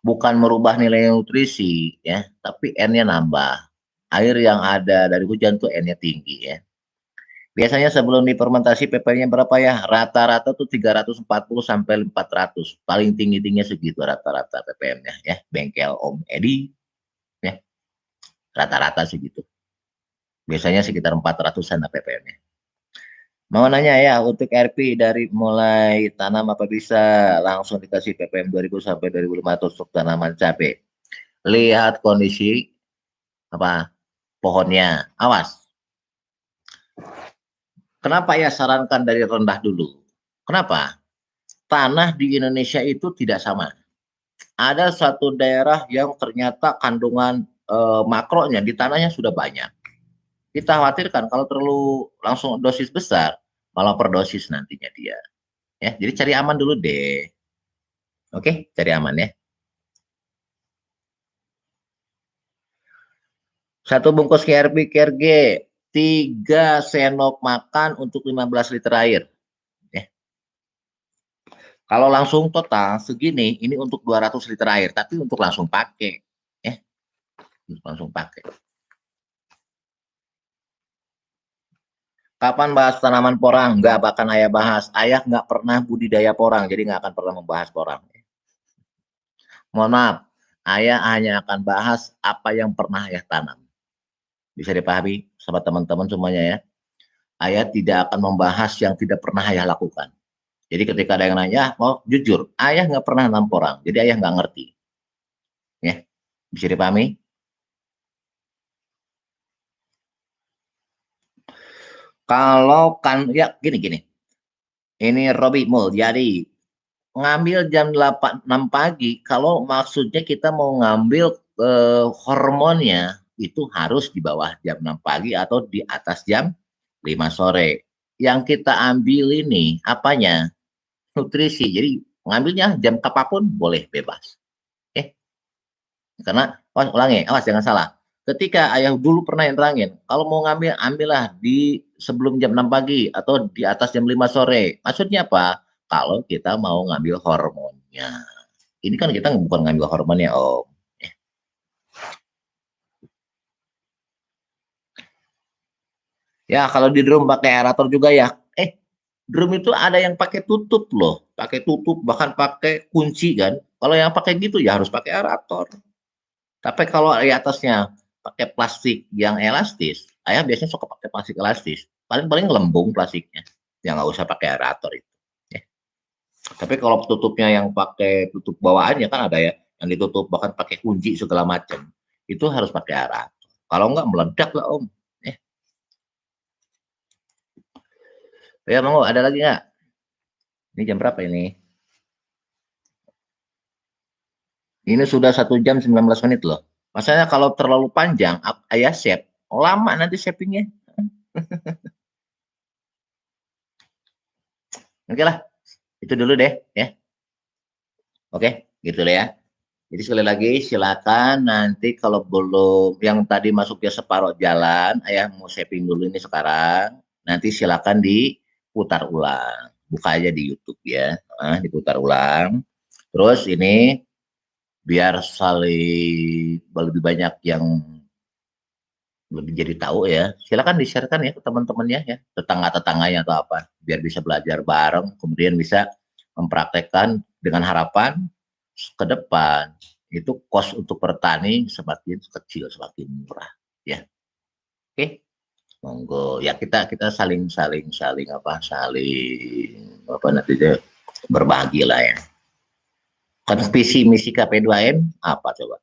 Bukan merubah nilai nutrisi ya, tapi N-nya nambah. Air yang ada dari hujan tuh N-nya tinggi ya. Biasanya sebelum difermentasi ppm-nya berapa ya? Rata-rata tuh 340 sampai 400. Paling tinggi-tingginya segitu rata-rata ppm-nya ya. Bengkel Om Edi ya. Rata-rata segitu. Biasanya sekitar 400-an ppm-nya. Mau nanya ya, untuk RP dari mulai tanam apa bisa langsung dikasih ppm 2000 sampai 2500 untuk tanaman cabai. Lihat kondisi apa pohonnya. Awas. Kenapa ya sarankan dari rendah dulu? Kenapa? Tanah di Indonesia itu tidak sama. Ada satu daerah yang ternyata kandungan makronya di tanahnya sudah banyak. Kita khawatirkan kalau terlalu langsung dosis besar, malah perdosis nantinya dia. Ya, jadi cari aman dulu deh. Oke, cari aman ya. Satu bungkus KRB KRG, 3 sendok makan untuk 15 liter air. Ya. Kalau langsung total segini, ini untuk 200 liter air, tapi untuk langsung pakai. Ya, untuk langsung pakai. Kapan bahas tanaman porang? Nggak bahkan ayah bahas. Ayah nggak pernah budidaya porang, jadi nggak akan pernah membahas porang. Mohon maaf, ayah hanya akan bahas apa yang pernah ayah tanam. Bisa dipahami sama teman-teman semuanya ya. Ayah tidak akan membahas yang tidak pernah ayah lakukan. Jadi ketika ada yang nanya, mau jujur, ayah nggak pernah nanam porang, jadi ayah nggak ngerti. Ya, bisa dipahami? Kalau kan, ya gini-gini. Ini Robi Mul, jadi ngambil jam 8 6 pagi kalau maksudnya kita mau ngambil hormonnya itu harus di bawah jam 6 pagi atau di atas jam 5 sore. Yang kita ambil ini apanya? Nutrisi. Jadi ngambilnya jam apapun boleh bebas. Karena awas ulangi, awas jangan salah. Ketika ayah dulu pernah yang terangin, kalau mau ngambil ambillah di sebelum jam 6 pagi atau di atas jam 5 sore. Maksudnya apa? Kalau kita mau ngambil hormonnya. Ini kan kita bukan ngambil hormonnya, Om. Ya, kalau di drum pakai aerator juga ya. Drum itu ada yang pakai tutup loh, pakai tutup bahkan pakai kunci kan. Kalau yang pakai gitu ya harus pakai aerator. Tapi kalau di atasnya pakai plastik yang elastis, ayah biasanya suka pakai plastik elastis. Paling-paling lembung plastiknya. Ya nggak usah pakai aerator itu. Ya. Tapi kalau tutupnya yang pakai tutup bawaannya kan ada ya, yang ditutup bahkan pakai kunci segala macam. Itu harus pakai aerator. Kalau nggak meledak lah Om. Ya, ya mau ada lagi nggak? Ini jam berapa ini? Ini sudah 1 jam 19 menit loh. Masalahnya kalau terlalu panjang, ayah save. Lama nanti savingnya. Oke lah, itu dulu deh ya. Oke, gitu deh ya. Jadi sekali lagi silakan nanti kalau belum yang tadi masuknya separuh jalan, ayah mau saving dulu ini sekarang. Nanti silakan diputar ulang. Buka aja di YouTube ya, diputar ulang. Terus ini biar saling lebih banyak yang lebih jadi tahu ya. Silakan di-share-kan ya ke teman-temannya ya, tetangga-tetangganya atau apa, biar bisa belajar bareng, kemudian bisa mempraktekkan dengan harapan ke depan itu kos untuk petani semakin kecil, semakin murah ya. Oke, monggo ya, kita kita saling apa, saling apa nanti berbagi lah ya. Kan visi misi KP2M apa coba?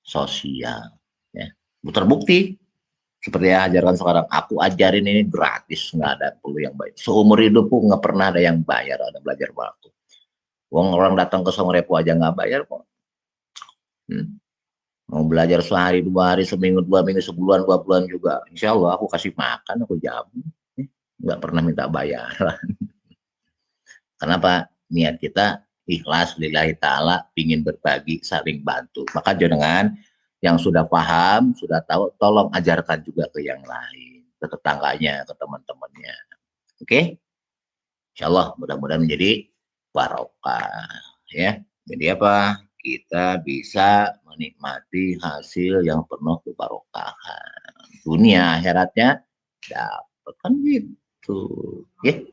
Sosial ya. Terbukti seperti yang ajarkan sekarang, aku ajarin ini gratis, nggak ada perlu yang bayar. Seumur hidupku nggak pernah ada yang bayar, ada belajar waktu. Wong orang datang ke Songrepo aja nggak bayar kok. Mau belajar sehari, 2 hari, seminggu, 2 minggu, sebulan, 2 bulan juga. Insya Allah aku kasih makan, aku jamu. Nggak pernah minta bayaran. Kenapa? Niat kita ikhlas lillahi ta'ala, ingin berbagi, saling bantu. Maka jangan yang sudah paham, sudah tahu, tolong ajarkan juga ke yang lain, ke tetangganya, ke teman-temannya. Oke? Insya Allah mudah-mudahan menjadi barokah. Ya. Jadi apa? Kita bisa menikmati hasil yang penuh kebarokahan. Dunia akhiratnya dapat kan gitu. Ya.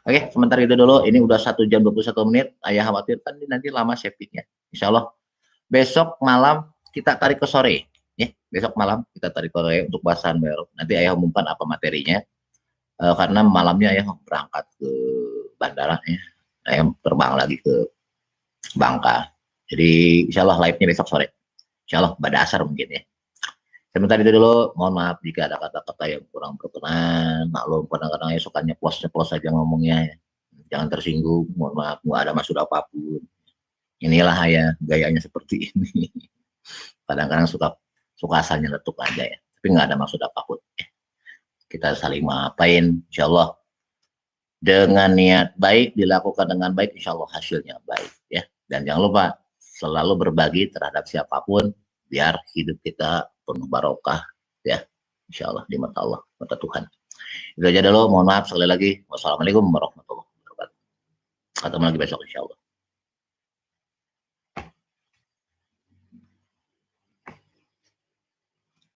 Oke, sebentar itu dulu. Ini udah 1 jam 21 menit. Ayah khawatir kan nanti lama savingnya. Insya Allah besok malam kita tarik ke sore. Ya, besok malam kita tarik ke sore untuk bahasan baru. Nanti ayah umumkan apa materinya. Karena malamnya ayah berangkat ke bandara ya. Ayah terbang lagi ke Bangka. Jadi insya Allah live-nya besok sore. Insya Allah pada asar mungkin ya. Sebentar itu dulu, mohon maaf jika ada kata-kata yang kurang berkenan. Maklum kadang-kadang ya sukanya plus saja ngomongnya ya. Jangan tersinggung, mohon maaf, nggak ada maksud apapun. Inilah ya gayanya seperti ini. Kadang-kadang suka asal nyeletuk aja ya, tapi nggak ada maksud apapun. Kita saling maafain, insya Allah dengan niat baik, dilakukan dengan baik, insya Allah hasilnya baik ya. Dan jangan lupa selalu berbagi terhadap siapapun, biar hidup kita penuh barokah ya, insya Allah di mata Allah, mata Tuhan. Itu aja dulu, mohon maaf sekali lagi. Wassalamualaikum warahmatullahi wabarakatuh. Ketemu lagi besok insya Allah.